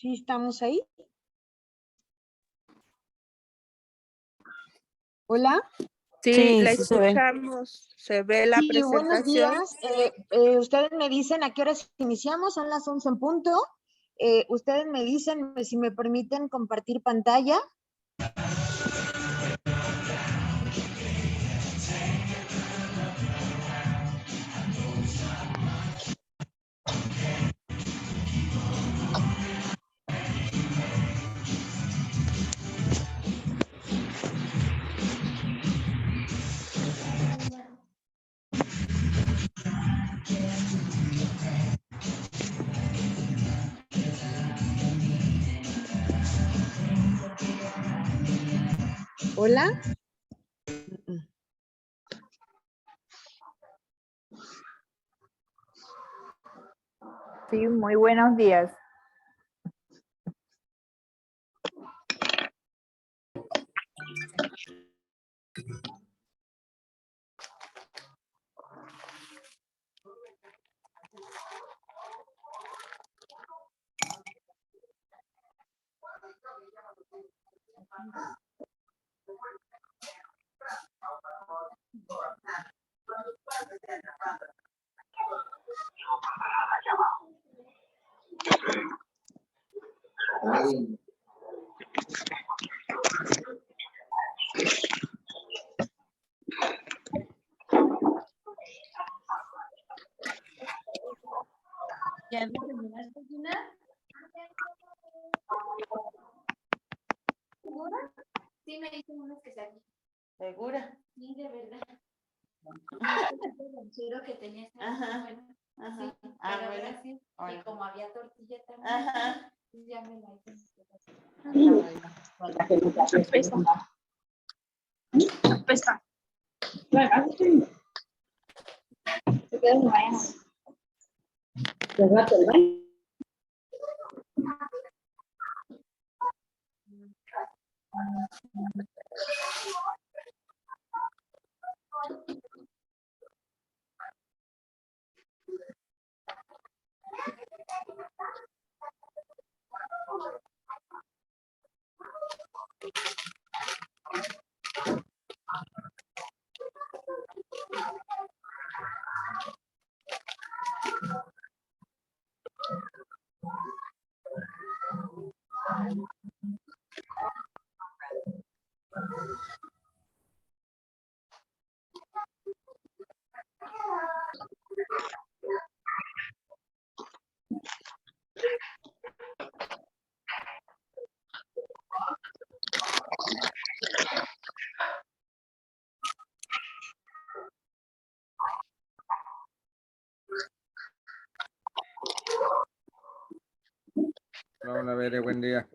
¿Sí estamos ahí? ¿Hola? Sí, la sí se ve. escuchamos. Se ve la Sí, buenos presentación. días. Ustedes me dicen a qué horas iniciamos, son las 11 en punto. Ustedes me dicen si me permiten compartir pantalla. ¿Hola? Sí, muy buenos días. ¿Ya me terminaste, Gina? ¿Segura? Sí, me dicen unos que salí. ¿Segura? Sí, de verdad. Quiero que tenía esa. Ajá. Bueno, Ajá. sí, Ah, pero bueno. ahora sí. Bueno. Y como había tortilla también, Ajá. pues ya me la hice. Pesa. Hola, Bere, buen día.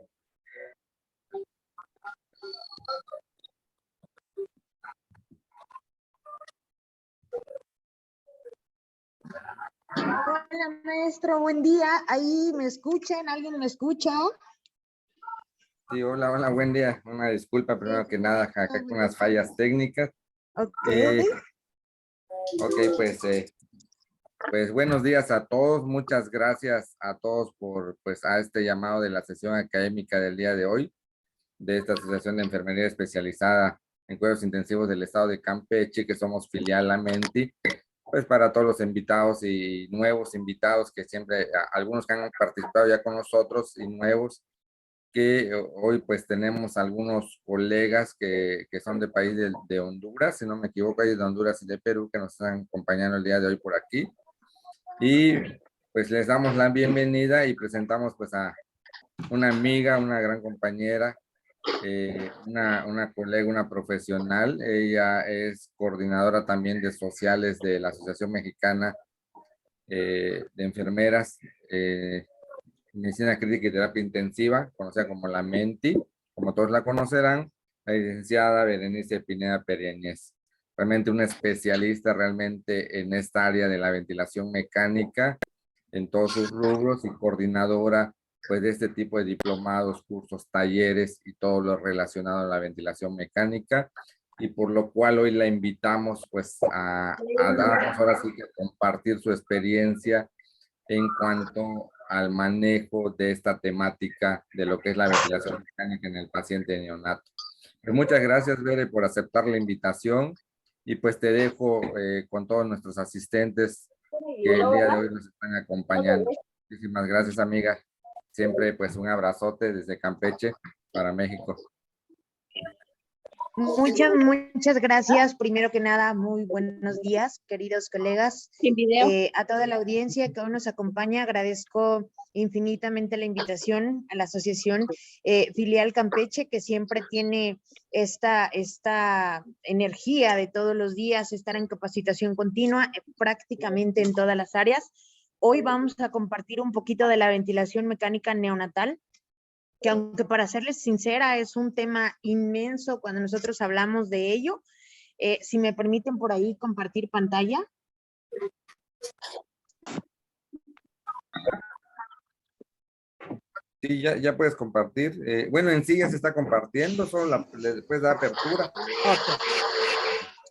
Hola, maestro, buen día. ¿Ahí me escuchan? ¿Alguien me escucha? Sí, hola, buen día. Una disculpa, primero que nada, acá con las fallas técnicas. Ok. Ok, pues buenos días a todos. Muchas gracias a todos por, pues, a este llamado de la sesión académica del día de hoy, de esta Asociación de Enfermería Especializada en Cuidados Intensivos del Estado de Campeche, que somos filial a Menti. Pues para todos los invitados y nuevos invitados que siempre, algunos que han participado ya con nosotros y nuevos, que hoy pues tenemos algunos colegas que son de país de Honduras, si no me equivoco, hay de Honduras y de Perú que nos están acompañando el día de hoy por aquí. Y pues les damos la bienvenida y presentamos pues a una amiga, una gran compañera, una colega, una profesional. Ella es coordinadora también de sociales de la Asociación Mexicana de Enfermeras, Medicina Crítica y Terapia Intensiva, conocida como la MENTI, como todos la conocerán, la licenciada Berenice Pineda Periáñez. Realmente una especialista realmente en esta área de la ventilación mecánica, en todos sus rubros, y coordinadora pues de este tipo de diplomados, cursos, talleres y todo lo relacionado a la ventilación mecánica, y por lo cual hoy la invitamos pues a darnos ahora sí que compartir su experiencia en cuanto al manejo de esta temática de lo que es la ventilación mecánica en el paciente neonato. Pues muchas gracias, Bere, por aceptar la invitación y pues te dejo con todos nuestros asistentes que el día de hoy nos están acompañando. Muchísimas gracias, amiga. Siempre pues un abrazote desde Campeche para México. Muchas gracias. Primero que nada, muy buenos días, queridos colegas. A toda la audiencia que hoy nos acompaña, agradezco infinitamente la invitación a la Asociación Filial Campeche, que siempre tiene esta energía de todos los días, estar en capacitación continua prácticamente en todas las áreas. Hoy vamos a compartir un poquito de la ventilación mecánica neonatal, que aunque para serles sincera es un tema inmenso cuando nosotros hablamos de ello. Si me permiten por ahí compartir pantalla. Sí, ya puedes compartir. Bueno, en sí ya se está compartiendo, solo después da apertura. Okay.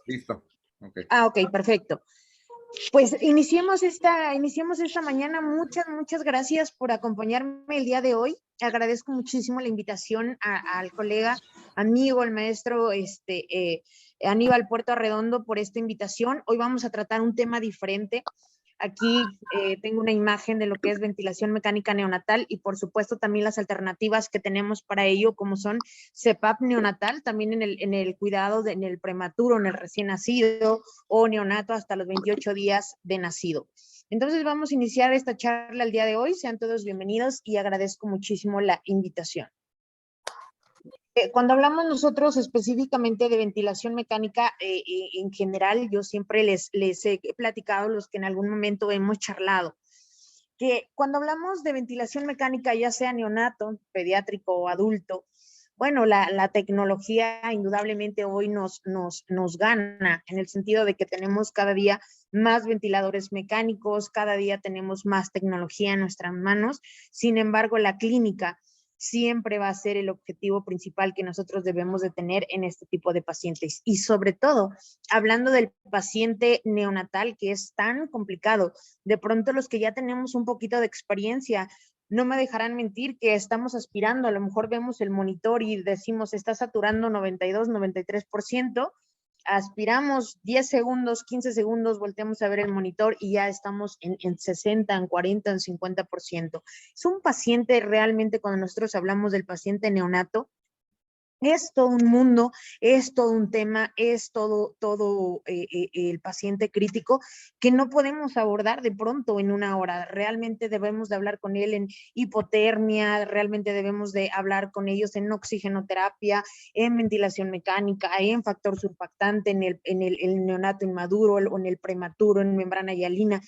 Listo. Okay. Ok, perfecto. Pues iniciemos esta mañana. Muchas gracias por acompañarme el día de hoy. Agradezco muchísimo la invitación al colega, amigo, el maestro Aníbal Puerto Arredondo por esta invitación. Hoy vamos a tratar un tema diferente. Aquí tengo una imagen de lo que es ventilación mecánica neonatal y por supuesto también las alternativas que tenemos para ello, como son CPAP neonatal, también en el cuidado, en el prematuro, en el recién nacido o neonato hasta los 28 días de nacido. Entonces vamos a iniciar esta charla el día de hoy. Sean todos bienvenidos y agradezco muchísimo la invitación. Cuando hablamos nosotros específicamente de ventilación mecánica, en general, yo siempre les he platicado, los que en algún momento hemos charlado, que cuando hablamos de ventilación mecánica, ya sea neonato, pediátrico o adulto, bueno, la tecnología indudablemente hoy nos gana en el sentido de que tenemos cada día más ventiladores mecánicos, cada día tenemos más tecnología en nuestras manos. Sin embargo, la clínica siempre va a ser el objetivo principal que nosotros debemos de tener en este tipo de pacientes. Y sobre todo, hablando del paciente neonatal, que es tan complicado, de pronto los que ya tenemos un poquito de experiencia, no me dejarán mentir que estamos aspirando, a lo mejor vemos el monitor y decimos, está saturando 92, 93%, aspiramos 10 segundos, 15 segundos, volteamos a ver el monitor y ya estamos en 60, en 40, en 50%. Es un paciente realmente, cuando nosotros hablamos del paciente neonato, es todo un mundo, es todo un tema, es todo el paciente crítico que no podemos abordar de pronto en una hora. Realmente debemos de hablar con él en hipotermia, realmente debemos de hablar con ellos en oxigenoterapia, en ventilación mecánica, en factor surfactante, en el neonato inmaduro o en el prematuro, en membrana hialina,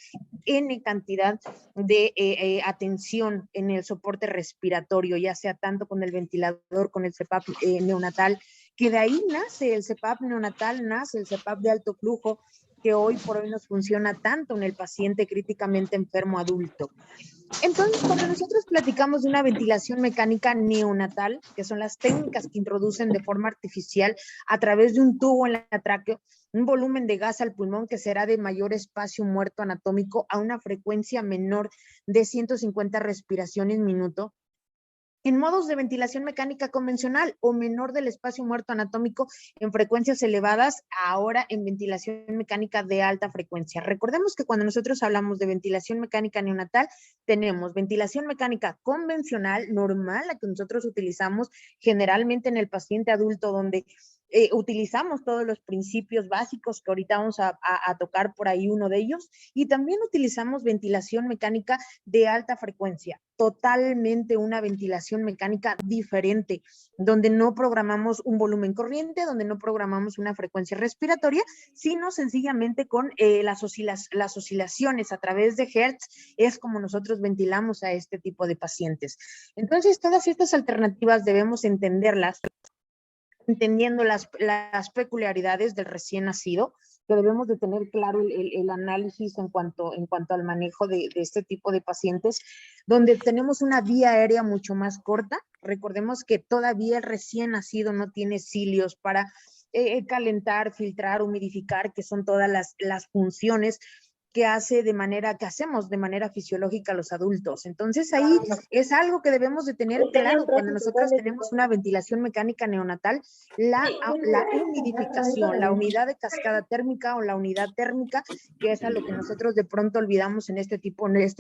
en cantidad de atención en el soporte respiratorio, ya sea tanto con el ventilador, con el CPAP neonatal, que de ahí nace el CPAP neonatal, nace el CPAP de alto flujo, que hoy por hoy nos funciona tanto en el paciente críticamente enfermo adulto. Entonces, cuando nosotros platicamos de una ventilación mecánica neonatal, que son las técnicas que introducen de forma artificial a través de un tubo en la tráqueo, un volumen de gas al pulmón que será de mayor espacio muerto anatómico a una frecuencia menor de 150 respiraciones minuto, en modos de ventilación mecánica convencional o menor del espacio muerto anatómico en frecuencias elevadas, ahora en ventilación mecánica de alta frecuencia. Recordemos que cuando nosotros hablamos de ventilación mecánica neonatal, tenemos ventilación mecánica convencional, normal, la que nosotros utilizamos generalmente en el paciente adulto, donde utilizamos todos los principios básicos que ahorita vamos a tocar por ahí uno de ellos, y también utilizamos ventilación mecánica de alta frecuencia, totalmente una ventilación mecánica diferente, donde no programamos un volumen corriente, donde no programamos una frecuencia respiratoria, sino sencillamente con las oscilaciones a través de Hertz, es como nosotros ventilamos a este tipo de pacientes. Entonces, todas estas alternativas debemos entenderlas, entendiendo las peculiaridades del recién nacido, que debemos de tener claro el análisis en cuanto al manejo de este tipo de pacientes, donde tenemos una vía aérea mucho más corta. Recordemos que todavía el recién nacido no tiene cilios para calentar, filtrar, humidificar, que son todas las funciones que hacemos de manera fisiológica los adultos. Entonces ahí es algo que debemos de tener claro cuando nosotros tenemos una ventilación mecánica neonatal, la humidificación, la unidad de cascada térmica o la unidad térmica, que es a lo que nosotros de pronto olvidamos en este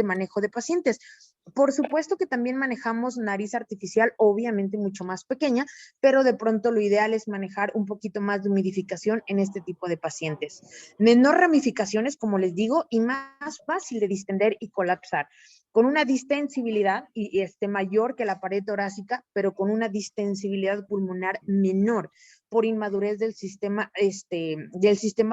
manejo de pacientes. Por supuesto que también manejamos nariz artificial, obviamente mucho más pequeña, pero de pronto lo ideal es manejar un poquito más de humidificación en este tipo de pacientes. Menor ramificaciones, como les digo, y más fácil de distender y colapsar, con una distensibilidad mayor que la pared torácica, pero con una distensibilidad pulmonar menor por inmadurez del sistema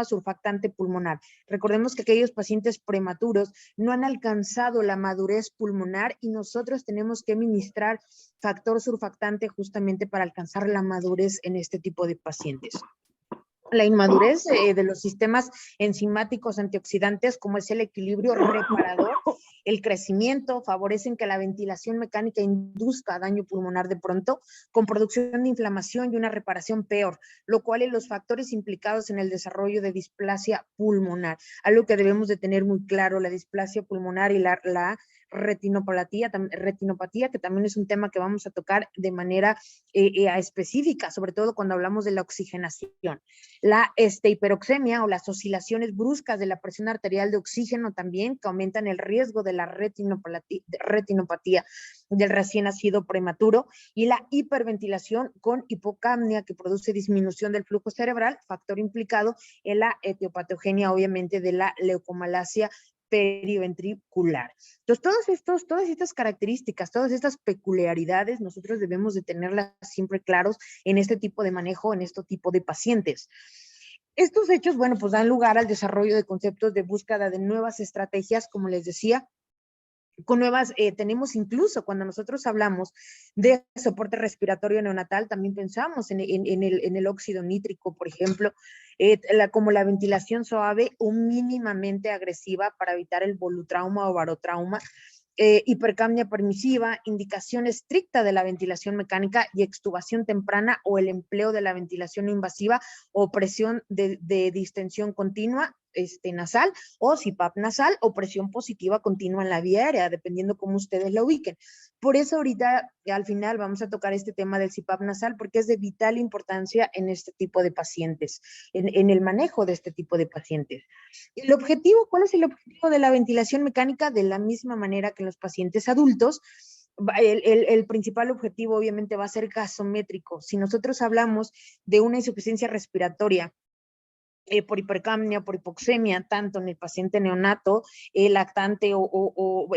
surfactante pulmonar. Recordemos que aquellos pacientes prematuros no han alcanzado la madurez pulmonar y nosotros tenemos que ministrar factor surfactante justamente para alcanzar la madurez en este tipo de pacientes. La inmadurez de los sistemas enzimáticos antioxidantes, como es el equilibrio reparador, el crecimiento, favorecen que la ventilación mecánica induzca daño pulmonar de pronto, con producción de inflamación y una reparación peor, lo cual es los factores implicados en el desarrollo de displasia pulmonar. Algo que debemos de tener muy claro, la displasia pulmonar y la retinopatía, que también es un tema que vamos a tocar de manera específica, sobre todo cuando hablamos de la oxigenación. La hiperoxemia o las oscilaciones bruscas de la presión arterial de oxígeno también, que aumentan el riesgo de la retinopatía del recién nacido prematuro, y la hiperventilación con hipocapnia, que produce disminución del flujo cerebral, factor implicado en la etiopatogenia, obviamente, de la leucomalacia periventricular. Entonces, todas estas características, todas estas peculiaridades, nosotros debemos de tenerlas siempre claros en este tipo de manejo, en este tipo de pacientes. Estos hechos, bueno, pues dan lugar al desarrollo de conceptos de búsqueda de nuevas estrategias, como les decía, con nuevas, tenemos incluso cuando nosotros hablamos de soporte respiratorio neonatal, también pensamos en el óxido nítrico, por ejemplo, como la ventilación suave o mínimamente agresiva para evitar el volutrauma o barotrauma, hipercapnia permisiva, indicación estricta de la ventilación mecánica y extubación temprana o el empleo de la ventilación invasiva o presión de distensión continua nasal o CPAP nasal o presión positiva continua en la vía aérea, dependiendo cómo ustedes la ubiquen. Por eso ahorita al final vamos a tocar este tema del CPAP nasal porque es de vital importancia en este tipo de pacientes, en el manejo de este tipo de pacientes. El objetivo, ¿cuál es el objetivo de la ventilación mecánica? De la misma manera que en los pacientes adultos, el principal objetivo obviamente va a ser gasométrico. Si nosotros hablamos de una insuficiencia respiratoria, por hipercapnia, por hipoxemia, tanto en el paciente neonato, lactante o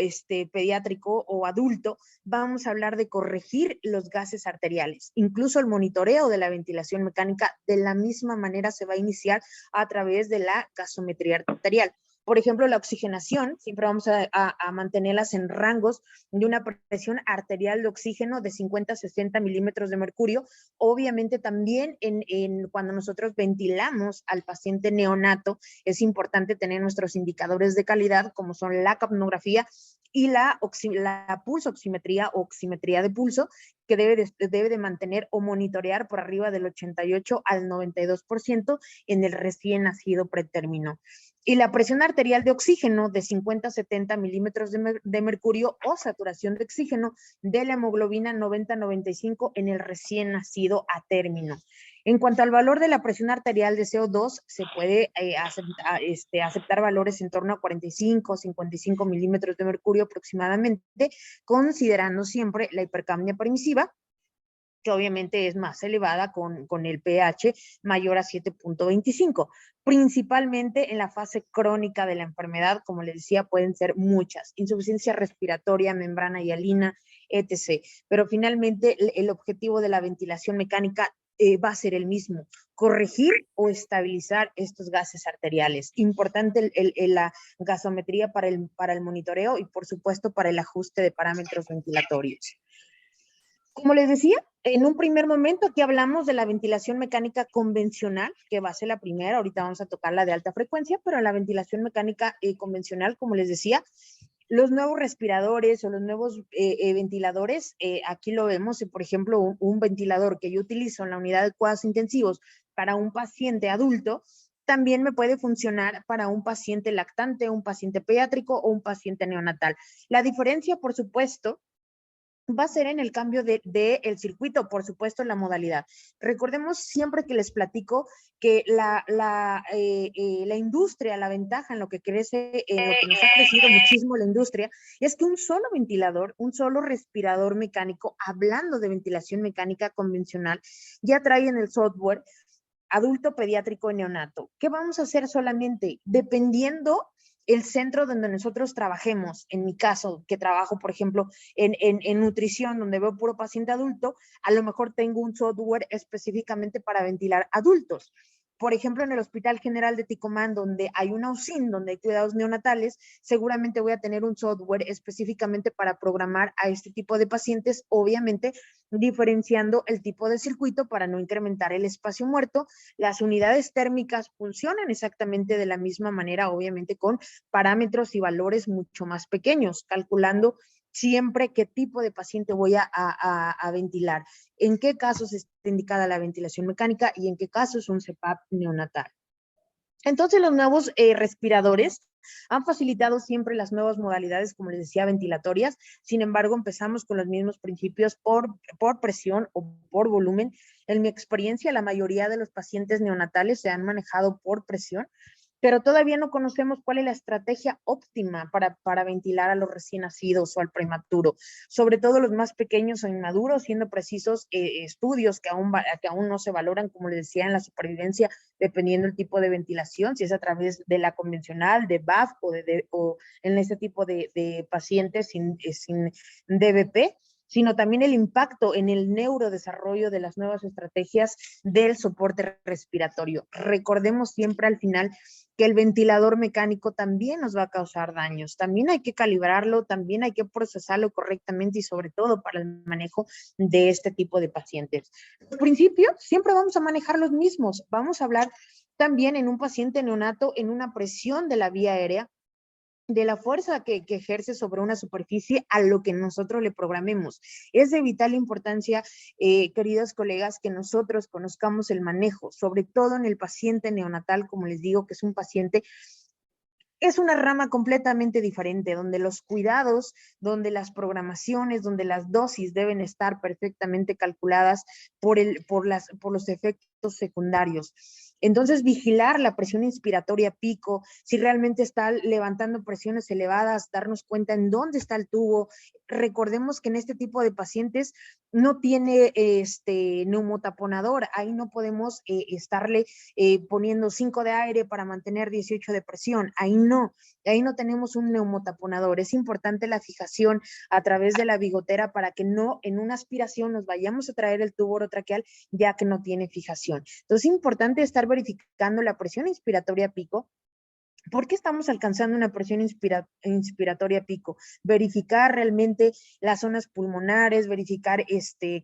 pediátrico o adulto, vamos a hablar de corregir los gases arteriales. Incluso el monitoreo de la ventilación mecánica de la misma manera se va a iniciar a través de la gasometría arterial. Por ejemplo, la oxigenación, siempre vamos a mantenerlas en rangos de una presión arterial de oxígeno de 50 a 60 milímetros de mercurio. Obviamente también cuando nosotros ventilamos al paciente neonato, es importante tener nuestros indicadores de calidad, como son la capnografía y la pulso oximetría o oximetría de pulso, que debe de mantener o monitorear por arriba del 88 al 92% en el recién nacido pretérmino. Y la presión arterial de oxígeno de 50 a 70 milímetros de mercurio o saturación de oxígeno de la hemoglobina 90-95 en el recién nacido a término. En cuanto al valor de la presión arterial de CO2, se puede aceptar valores en torno a 45 o 55 milímetros de mercurio aproximadamente, considerando siempre la hipercapnia permisiva, que obviamente es más elevada con el pH mayor a 7.25. Principalmente en la fase crónica de la enfermedad, como les decía, pueden ser muchas, insuficiencia respiratoria, membrana hialina, etc. Pero finalmente el objetivo de la ventilación mecánica va a ser el mismo, corregir o estabilizar estos gases arteriales. Importante la gasometría para el monitoreo y por supuesto para el ajuste de parámetros ventilatorios. Como les decía, en un primer momento aquí hablamos de la ventilación mecánica convencional, que va a ser la primera, ahorita vamos a tocar la de alta frecuencia, pero la ventilación mecánica convencional, como les decía, los nuevos respiradores o los nuevos ventiladores, aquí lo vemos, por ejemplo, un ventilador que yo utilizo en la unidad de cuidados intensivos para un paciente adulto, también me puede funcionar para un paciente lactante, un paciente pediátrico o un paciente neonatal. La diferencia, por supuesto, va a ser en el cambio de el circuito, por supuesto, la modalidad. Recordemos siempre que les platico que la industria, la ventaja en lo que crece, en lo que nos ha crecido muchísimo la industria, es que un solo ventilador, un solo respirador mecánico, hablando de ventilación mecánica convencional, ya trae en el software adulto, pediátrico y neonato. ¿Qué vamos a hacer solamente? Dependiendo el centro donde nosotros trabajemos, en mi caso, que trabajo, por ejemplo, en nutrición, donde veo puro paciente adulto, a lo mejor tengo un software específicamente para ventilar adultos. Por ejemplo, en el Hospital General de Ticomán, donde hay una UCIN, donde hay cuidados neonatales, seguramente voy a tener un software específicamente para programar a este tipo de pacientes, obviamente diferenciando el tipo de circuito para no incrementar el espacio muerto. Las unidades térmicas funcionan exactamente de la misma manera, obviamente con parámetros y valores mucho más pequeños, calculando siempre qué tipo de paciente voy a ventilar, en qué casos está indicada la ventilación mecánica y en qué casos un CPAP neonatal. Entonces, los nuevos respiradores han facilitado siempre las nuevas modalidades, como les decía, ventilatorias. Sin embargo, empezamos con los mismos principios por presión o por volumen. En mi experiencia, la mayoría de los pacientes neonatales se han manejado por presión, pero todavía no conocemos cuál es la estrategia óptima para ventilar a los recién nacidos o al prematuro, sobre todo los más pequeños o inmaduros, siendo precisos estudios que aún no se valoran, como les decía, en la supervivencia, dependiendo del tipo de ventilación, si es a través de la convencional, de BAF o en este tipo de pacientes sin DBP, sino también el impacto en el neurodesarrollo de las nuevas estrategias del soporte respiratorio. Recordemos siempre al final que el ventilador mecánico también nos va a causar daños, también hay que calibrarlo, también hay que procesarlo correctamente y sobre todo para el manejo de este tipo de pacientes. Los principios siempre vamos a manejar los mismos, vamos a hablar también en un paciente neonato en una presión de la vía aérea, de la fuerza que ejerce sobre una superficie a lo que nosotros le programemos. Es de vital importancia, queridos colegas, que nosotros conozcamos el manejo, sobre todo en el paciente neonatal, como les digo, que es un paciente, es una rama completamente diferente, donde los cuidados, donde las programaciones, donde las dosis deben estar perfectamente calculadas por los efectos secundarios. Entonces, vigilar la presión inspiratoria pico, si realmente está levantando presiones elevadas, darnos cuenta en dónde está el tubo. Recordemos que en este tipo de pacientes no tiene neumotaponador, ahí no podemos estarle poniendo 5 de aire para mantener 18 de presión, ahí no tenemos un neumotaponador. Es importante la fijación a través de la bigotera para que no en una aspiración nos vayamos a traer el tubo orotraqueal ya que no tiene fijación. Entonces es importante estar verificando la presión inspiratoria pico. ¿Por qué estamos alcanzando una presión inspiratoria pico? Verificar realmente las zonas pulmonares, verificar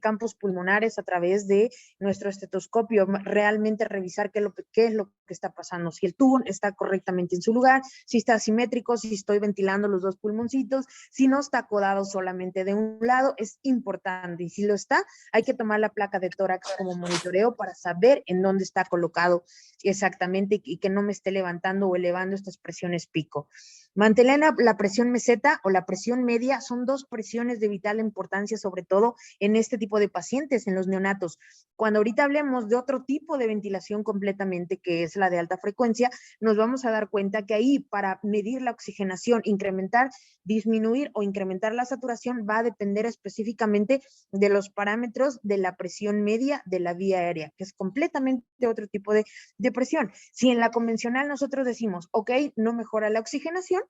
campos pulmonares a través de nuestro estetoscopio, realmente revisar qué es lo que está pasando, si el tubo está correctamente en su lugar, si está asimétrico, si estoy ventilando los dos pulmoncitos, si no está acodado solamente de un lado, es importante. Y si lo está, hay que tomar la placa de tórax como monitoreo para saber en dónde está colocado exactamente y que no me esté levantando o elevando estas presiones pico. Mantener la presión meseta o la presión media son dos presiones de vital importancia, sobre todo en este tipo de pacientes, en los neonatos. Cuando ahorita hablemos de otro tipo de ventilación completamente, que es la de alta frecuencia, nos vamos a dar cuenta que ahí para medir la oxigenación, incrementar, disminuir o incrementar la saturación va a depender específicamente de los parámetros de la presión media de la vía aérea, que es completamente otro tipo de presión. Si en la convencional nosotros decimos, ok, no mejora la oxigenación,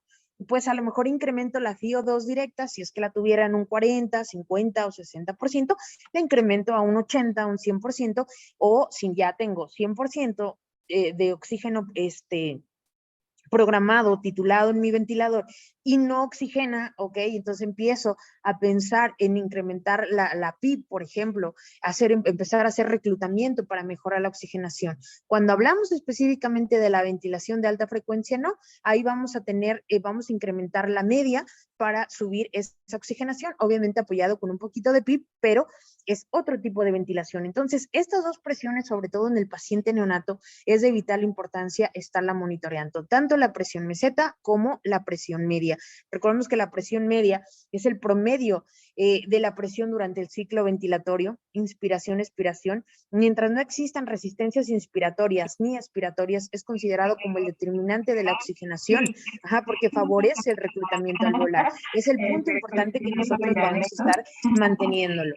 pues a lo mejor incremento la FiO2 directa, si es que la tuviera en un 40, 50 o 60%, la incremento a un 80, un 100%, o si ya tengo 100% de oxígeno programado, titulado en mi ventilador, y no oxigena, ¿ok? Entonces empiezo a pensar en incrementar la PIP, por ejemplo, empezar a hacer reclutamiento para mejorar la oxigenación. Cuando hablamos específicamente de la ventilación de alta frecuencia, no, ahí vamos a vamos a incrementar la media para subir esa oxigenación, obviamente apoyado con un poquito de PIP, pero es otro tipo de ventilación. Entonces, estas dos presiones, sobre todo en el paciente neonato, es de vital importancia estarla monitoreando, tanto la presión meseta como la presión media. Recordemos que la presión media es el promedio de la presión durante el ciclo ventilatorio, inspiración, expiración. Mientras no existan resistencias inspiratorias ni expiratorias, es considerado como el determinante de la oxigenación, porque favorece el reclutamiento alveolar. Es el punto importante que nosotros vamos a estar manteniéndolo.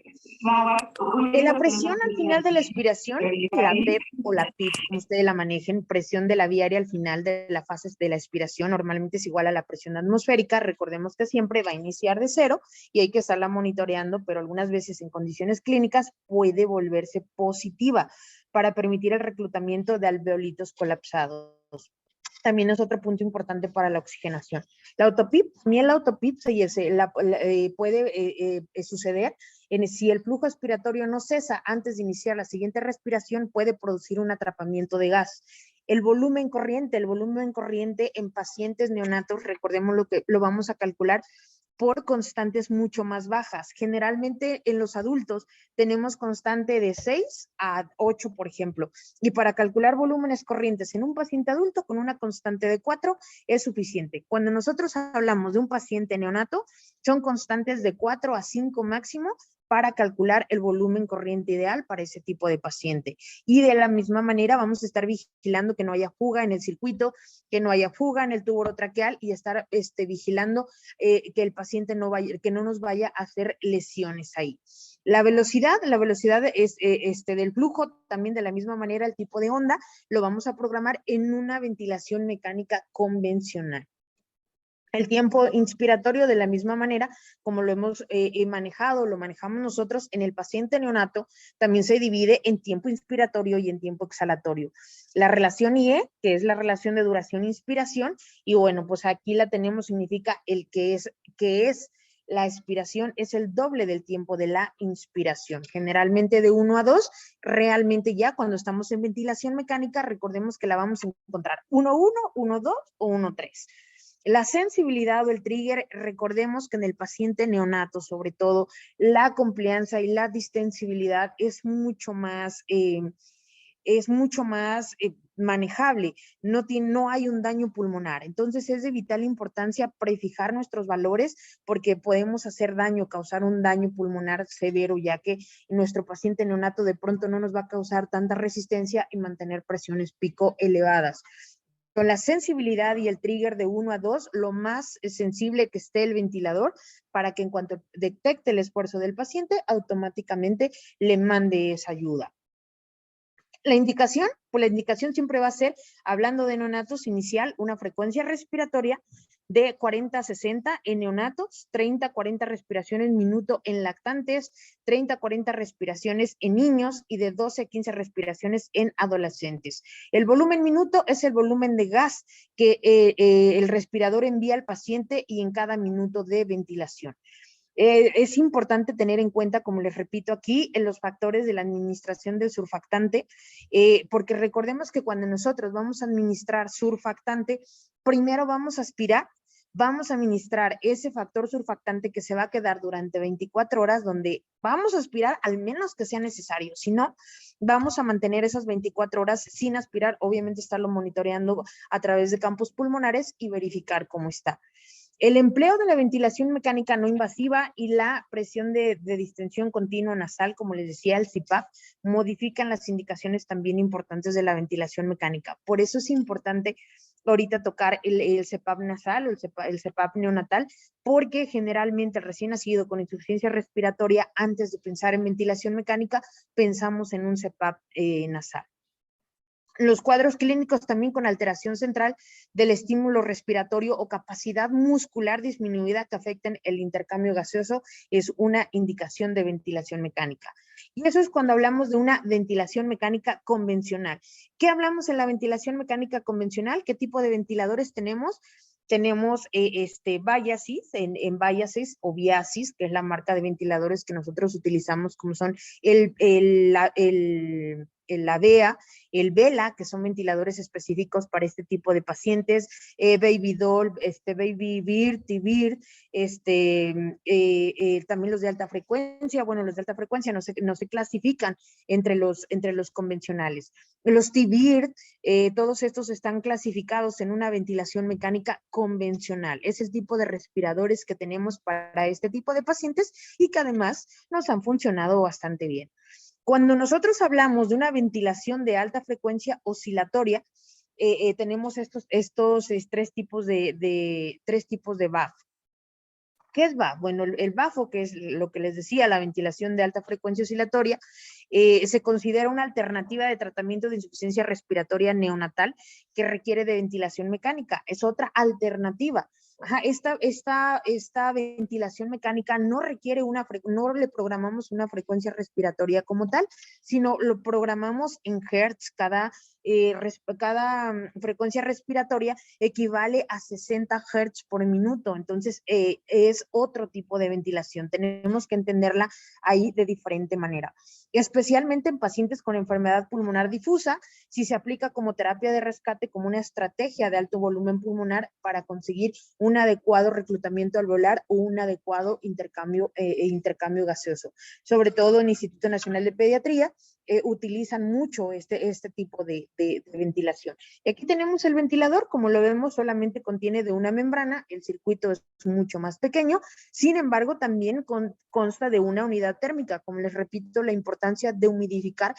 En la presión al final de la expiración, la PEP o la PIP, como ustedes la manejen, presión de la vía aérea al final de la fase de la expiración normalmente es igual a la presión atmosférica. Recordemos que siempre va a iniciar de 0 y hay que estarla monitoreando, pero algunas veces en condiciones clínicas puede volverse positiva para permitir el reclutamiento de alveolitos colapsados. También es otro punto importante para la oxigenación. La autopip, también la autopip puede suceder si el flujo expiratorio no cesa antes de iniciar la siguiente respiración, puede producir un atrapamiento de gas. El volumen corriente en pacientes neonatos, recordemos que lo vamos a calcular por constantes mucho más bajas. Generalmente en los adultos tenemos constante de 6 a 8, por ejemplo, y para calcular volúmenes corrientes en un paciente adulto con una constante de 4 es suficiente. Cuando nosotros hablamos de un paciente neonato, son constantes de 4 a 5 máximo para calcular el volumen corriente ideal para ese tipo de paciente. Y de la misma manera vamos a estar vigilando que no haya fuga en el circuito, que no haya fuga en el tubo orotraqueal y estar vigilando que el paciente que no nos vaya a hacer lesiones ahí. La velocidad es del flujo, también de la misma manera el tipo de onda, lo vamos a programar en una ventilación mecánica convencional. El tiempo inspiratorio de la misma manera como lo hemos lo manejamos nosotros en el paciente neonato, también se divide en tiempo inspiratorio y en tiempo exhalatorio. La relación IE, que es la relación de duración-inspiración, y bueno, pues aquí la tenemos, significa el que es la expiración es el doble del tiempo de la inspiración, generalmente de 1 a 2, realmente ya cuando estamos en ventilación mecánica, recordemos que la vamos a encontrar 1-1, 1-2 o 1-3. La sensibilidad o el trigger, recordemos que en el paciente neonato, sobre todo, la complianza y la distensibilidad es mucho más manejable, no hay un daño pulmonar. Entonces es de vital importancia prefijar nuestros valores porque podemos hacer daño, causar un daño pulmonar severo, ya que nuestro paciente neonato de pronto no nos va a causar tanta resistencia y mantener presiones pico elevadas. Con la sensibilidad y el trigger de 1 a 2, lo más sensible que esté el ventilador para que en cuanto detecte el esfuerzo del paciente, automáticamente le mande esa ayuda. La indicación, pues la indicación siempre va a ser, hablando de neonatos, inicial, una frecuencia respiratoria de 40 a 60 en neonatos, 30 a 40 respiraciones minuto en lactantes, 30 a 40 respiraciones en niños y de 12 a 15 respiraciones en adolescentes. El volumen minuto es el volumen de gas que el respirador envía al paciente y en cada minuto de ventilación. Es importante tener en cuenta, como les repito aquí, en los factores de la administración del surfactante, porque recordemos que cuando nosotros vamos a administrar surfactante, primero vamos a aspirar, vamos a administrar ese factor surfactante que se va a quedar durante 24 horas, donde vamos a aspirar al menos que sea necesario, si no, vamos a mantener esas 24 horas sin aspirar, obviamente estarlo monitoreando a través de campos pulmonares y verificar cómo está. El empleo de la ventilación mecánica no invasiva y la presión de distensión continua nasal, como les decía, el CPAP, modifican las indicaciones también importantes de la ventilación mecánica. Por eso es importante ahorita tocar el CPAP nasal o el CPAP neonatal, porque generalmente el recién nacido con insuficiencia respiratoria, antes de pensar en ventilación mecánica, pensamos en un CPAP nasal. Los cuadros clínicos también con alteración central del estímulo respiratorio o capacidad muscular disminuida que afecten el intercambio gaseoso es una indicación de ventilación mecánica. Y eso es cuando hablamos de una ventilación mecánica convencional. ¿Qué hablamos en la ventilación mecánica convencional? ¿Qué tipo de ventiladores tenemos? tenemos Viasys, en Viasys o Viasys, que es la marca de ventiladores que nosotros utilizamos, como son la VEA, el VELA, que son ventiladores específicos para este tipo de pacientes, Baby Doll, Baby Bird, T-Bird, también los de alta frecuencia. Bueno, los de alta frecuencia no se clasifican entre los convencionales. Los T-Bird, todos estos están clasificados en una ventilación mecánica convencional. Es el tipo de respiradores que tenemos para este tipo de pacientes y que además nos han funcionado bastante bien. Cuando nosotros hablamos de una ventilación de alta frecuencia oscilatoria, tenemos estos tres tipos de BAF. ¿Qué es BAF? Bueno, el BAFO, que es lo que les decía, la ventilación de alta frecuencia oscilatoria, se considera una alternativa de tratamiento de insuficiencia respiratoria neonatal que requiere de ventilación mecánica. Es otra alternativa. Ajá, esta ventilación mecánica no requiere no le programamos una frecuencia respiratoria como tal, sino lo programamos en hertz. Cada frecuencia respiratoria equivale a 60 hertz por minuto. Entonces, es otro tipo de ventilación. Tenemos que entenderla ahí de diferente manera. Especialmente en pacientes con enfermedad pulmonar difusa, si se aplica como terapia de rescate, como una estrategia de alto volumen pulmonar para conseguir un adecuado reclutamiento alveolar o un adecuado intercambio gaseoso. Sobre todo en el Instituto Nacional de Pediatría, utilizan mucho este tipo de ventilación. Y aquí tenemos el ventilador, como lo vemos, solamente contiene de una membrana, el circuito es mucho más pequeño, sin embargo, también consta de una unidad térmica. Como les repito, la importancia de humidificar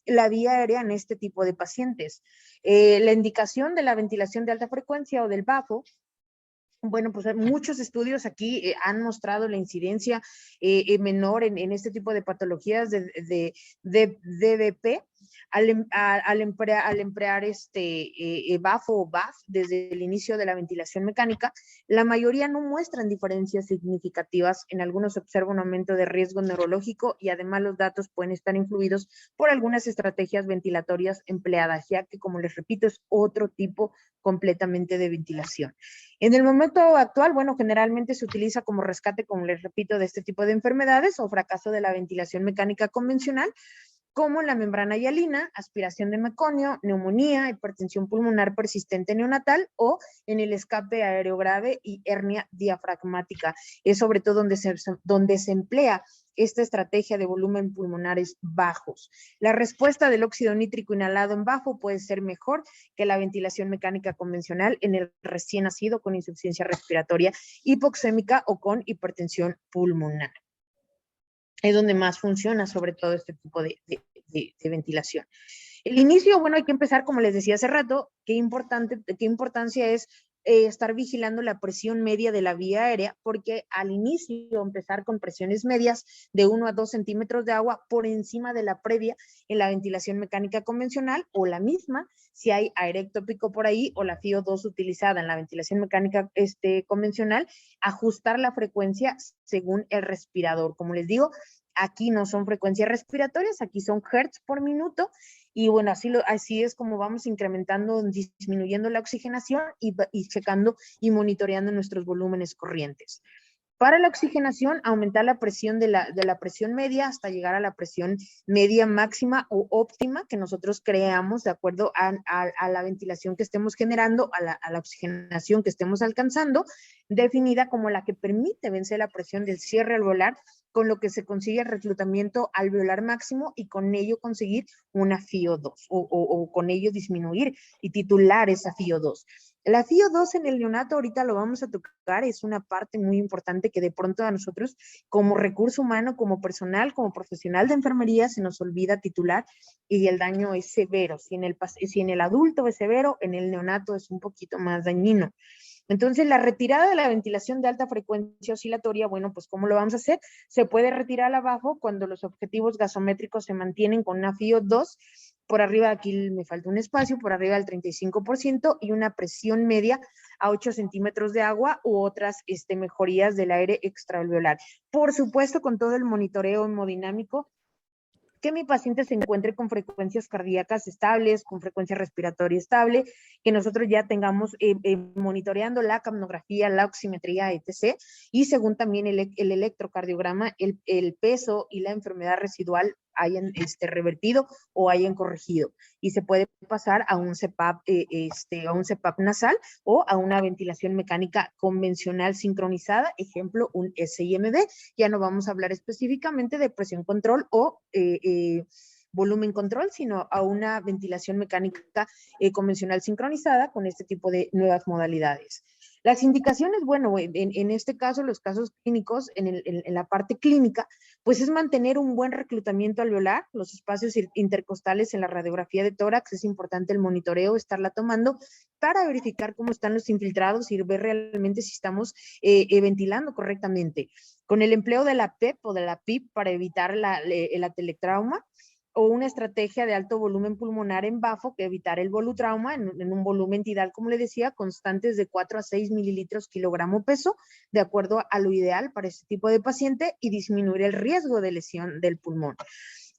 la vía aérea en este tipo de pacientes. La indicación de la ventilación de alta frecuencia o del BAFO, bueno, pues muchos estudios aquí han mostrado la incidencia menor en este tipo de patologías de DBP al emplear BAFO o BAF desde el inicio de la ventilación mecánica. La mayoría no muestran diferencias significativas. En algunos se observa un aumento de riesgo neurológico y además los datos pueden estar influidos por algunas estrategias ventilatorias empleadas, ya que, como les repito, es otro tipo completamente de ventilación. En el momento actual, bueno, generalmente se utiliza como rescate, como les repito, de este tipo de enfermedades o fracaso de la ventilación mecánica convencional, como la membrana hialina, aspiración de meconio, neumonía, hipertensión pulmonar persistente neonatal o en el escape aéreo grave y hernia diafragmática. Es sobre todo donde se emplea esta estrategia de volumen pulmonares bajos. La respuesta del óxido nítrico inhalado en bajo puede ser mejor que la ventilación mecánica convencional en el recién nacido con insuficiencia respiratoria hipoxémica o con hipertensión pulmonar. Es donde más funciona sobre todo este tipo de ventilación. El inicio, bueno, hay que empezar, como les decía hace rato, qué importancia es estar vigilando la presión media de la vía aérea, porque al inicio empezar con presiones medias de 1 a 2 centímetros de agua por encima de la previa en la ventilación mecánica convencional o la misma si hay aire ectópico por ahí o la FiO2 utilizada en la ventilación mecánica convencional, ajustar la frecuencia según el respirador. Como les digo, aquí no son frecuencias respiratorias, aquí son hertz por minuto. Y bueno, así es como vamos incrementando, disminuyendo la oxigenación y checando y monitoreando nuestros volúmenes corrientes. Para la oxigenación, aumentar la presión de la presión media hasta llegar a la presión media máxima o óptima que nosotros creamos de acuerdo a la ventilación que estemos generando, a la oxigenación que estemos alcanzando, definida como la que permite vencer la presión del cierre alveolar, con lo que se consigue el reclutamiento alveolar máximo y con ello conseguir una FiO2 o con ello disminuir y titular esa FiO2. La FiO2 en el neonato, ahorita lo vamos a tocar, es una parte muy importante que de pronto a nosotros como recurso humano, como personal, como profesional de enfermería se nos olvida titular y el daño es severo. Si en el adulto es severo, en el neonato es un poquito más dañino. Entonces, la retirada de la ventilación de alta frecuencia oscilatoria, bueno, pues ¿cómo lo vamos a hacer? Se puede retirar abajo cuando los objetivos gasométricos se mantienen con una FiO2 por arriba, aquí me falta un espacio, por arriba del 35% y una presión media a 8 centímetros de agua u otras mejorías del aire extraalveolar. Por supuesto, con todo el monitoreo hemodinámico que mi paciente se encuentre con frecuencias cardíacas estables, con frecuencia respiratoria estable, que nosotros ya tengamos monitoreando la capnografía, la oximetría, etc. Y según también el electrocardiograma, el peso y la enfermedad residual hayan revertido o hayan corregido. Y se puede pasar a un CPAP, a un CPAP nasal o a una ventilación mecánica convencional sincronizada, ejemplo, un SIMD. Ya no vamos a hablar específicamente de presión control o volumen control, sino a una ventilación mecánica convencional sincronizada con este tipo de nuevas modalidades. Las indicaciones, bueno, en este caso, los casos clínicos, en la parte clínica, pues es mantener un buen reclutamiento alveolar, los espacios intercostales en la radiografía de tórax, es importante el monitoreo, estarla tomando para verificar cómo están los infiltrados y ver realmente si estamos ventilando correctamente. Con el empleo de la PEP o de la PIP para evitar el atelectrauma, o una estrategia de alto volumen pulmonar en bafo que evitar el volutrauma en un volumen tidal, como le decía, constantes de 4 a 6 mililitros kilogramo peso, de acuerdo a lo ideal para este tipo de paciente y disminuir el riesgo de lesión del pulmón.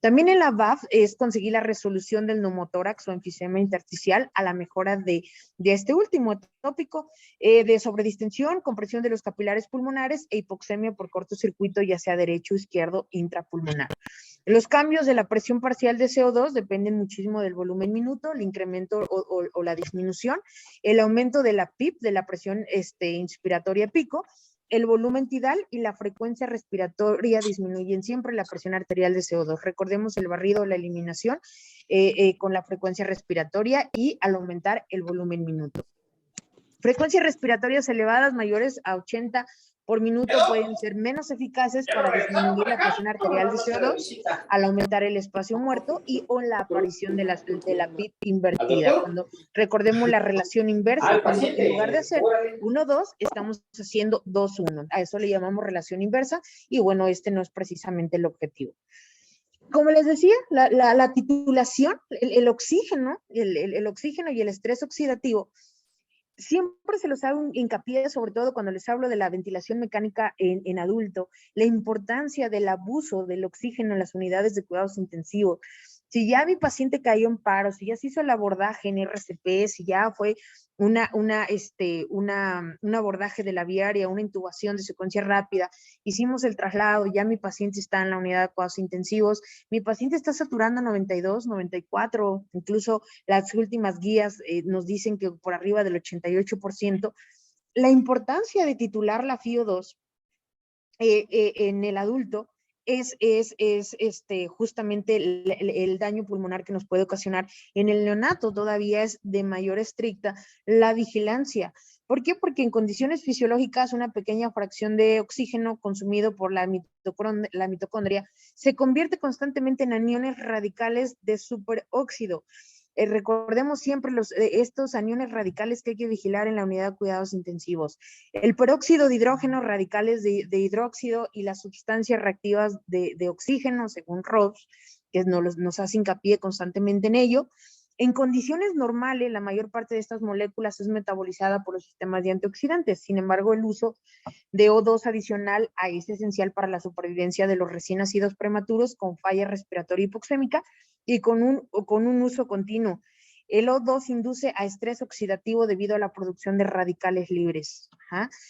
También en la BAF es conseguir la resolución del neumotórax o enfisema intersticial a la mejora de este último tópico de sobredistensión, compresión de los capilares pulmonares e hipoxemia por cortocircuito, ya sea derecho o izquierdo intrapulmonar. Los cambios de la presión parcial de CO2 dependen muchísimo del volumen minuto, el incremento o la disminución, el aumento de la PIP, de la presión inspiratoria pico, el volumen tidal y la frecuencia respiratoria disminuyen siempre la presión arterial de CO2. Recordemos el barrido o la eliminación con la frecuencia respiratoria y al aumentar el volumen minuto. Frecuencias respiratorias elevadas mayores a 80 por minuto pueden ser menos eficaces para disminuir la presión arterial de CO2 al aumentar el espacio muerto y o la aparición de la PIP invertida. Cuando recordemos la relación inversa, cuando en lugar de hacer 1-2, estamos haciendo 2-1. A eso le llamamos relación inversa y bueno, este no es precisamente el objetivo. Como les decía, la titulación, el oxígeno, el oxígeno y el estrés oxidativo, siempre se los hago hincapié, sobre todo cuando les hablo de la ventilación mecánica en adulto, la importancia del abuso del oxígeno en las unidades de cuidados intensivos. Si ya mi paciente cayó en paro, si ya se hizo el abordaje en RCP, si ya fue un abordaje de la viaria, una intubación de secuencia rápida, hicimos el traslado, ya mi paciente está en la unidad de cuidados intensivos, mi paciente está saturando 92, 94, incluso las últimas guías nos dicen que por arriba del 88%, la importancia de titular la FIO2 en el adulto es justamente el daño pulmonar que nos puede ocasionar. En el neonato todavía es de mayor estricta la vigilancia. ¿Por qué? Porque en condiciones fisiológicas una pequeña fracción de oxígeno consumido por la mitocondria se convierte constantemente en aniones radicales de superóxido. Recordemos siempre estos aniones radicales que hay que vigilar en la unidad de cuidados intensivos. El peróxido de hidrógeno, radicales de hidróxido y las sustancias reactivas de oxígeno, según Ross, que nos hace hincapié constantemente en ello. En condiciones normales, la mayor parte de estas moléculas es metabolizada por los sistemas de antioxidantes. Sin embargo, el uso de O2 adicional es esencial para la supervivencia de los recién nacidos prematuros con falla respiratoria hipoxémica y con un uso continuo. El O2 induce a estrés oxidativo debido a la producción de radicales libres.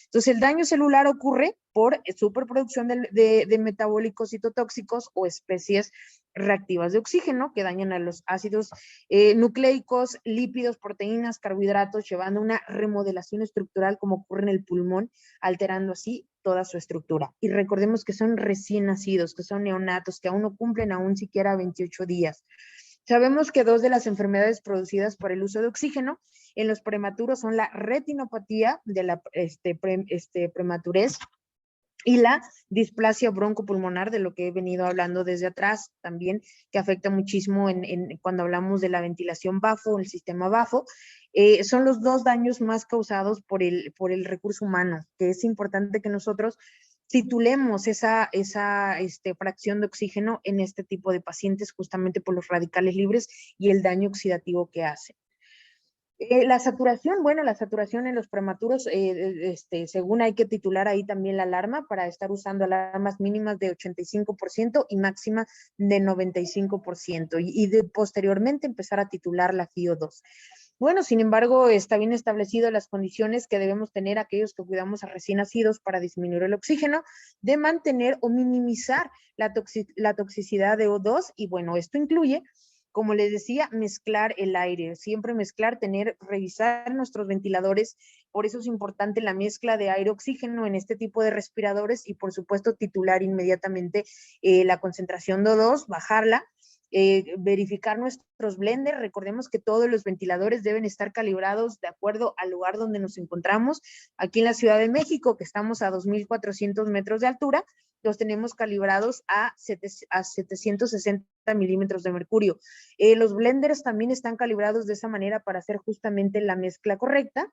Entonces, el daño celular ocurre por superproducción de metabólicos citotóxicos o especies reactivas de oxígeno que dañan a los ácidos nucleicos, lípidos, proteínas, carbohidratos, llevando a una remodelación estructural como ocurre en el pulmón, alterando así toda su estructura. Y recordemos que son recién nacidos, que son neonatos, que aún no cumplen aún siquiera 28 días. Sabemos que 2 de las enfermedades producidas por el uso de oxígeno en los prematuros son la retinopatía de la prematurez y la displasia broncopulmonar, de lo que he venido hablando desde atrás también, que afecta muchísimo cuando hablamos de la ventilación BAFO, el sistema BAFO. Son los 2 daños más causados por el recurso humano, que es importante que nosotros titulemos esa fracción de oxígeno en este tipo de pacientes, justamente por los radicales libres y el daño oxidativo que hacen. La saturación, bueno, la saturación en los prematuros, según hay que titular ahí también la alarma para estar usando alarmas mínimas de 85% y máxima de 95% posteriormente empezar a titular la FIO2. Bueno, sin embargo, está bien establecido las condiciones que debemos tener aquellos que cuidamos a recién nacidos para disminuir el oxígeno, de mantener o minimizar la toxicidad de O2 y bueno, esto incluye, como les decía, mezclar el aire, siempre mezclar, revisar nuestros ventiladores, por eso es importante la mezcla de aire-oxígeno en este tipo de respiradores y por supuesto titular inmediatamente la concentración de O2, bajarla, verificar nuestros blenders, recordemos que todos los ventiladores deben estar calibrados de acuerdo al lugar donde nos encontramos, aquí en la Ciudad de México, que estamos a 2,400 metros de altura, los tenemos calibrados a 760 milímetros de mercurio. Los blenders también están calibrados de esa manera para hacer justamente la mezcla correcta.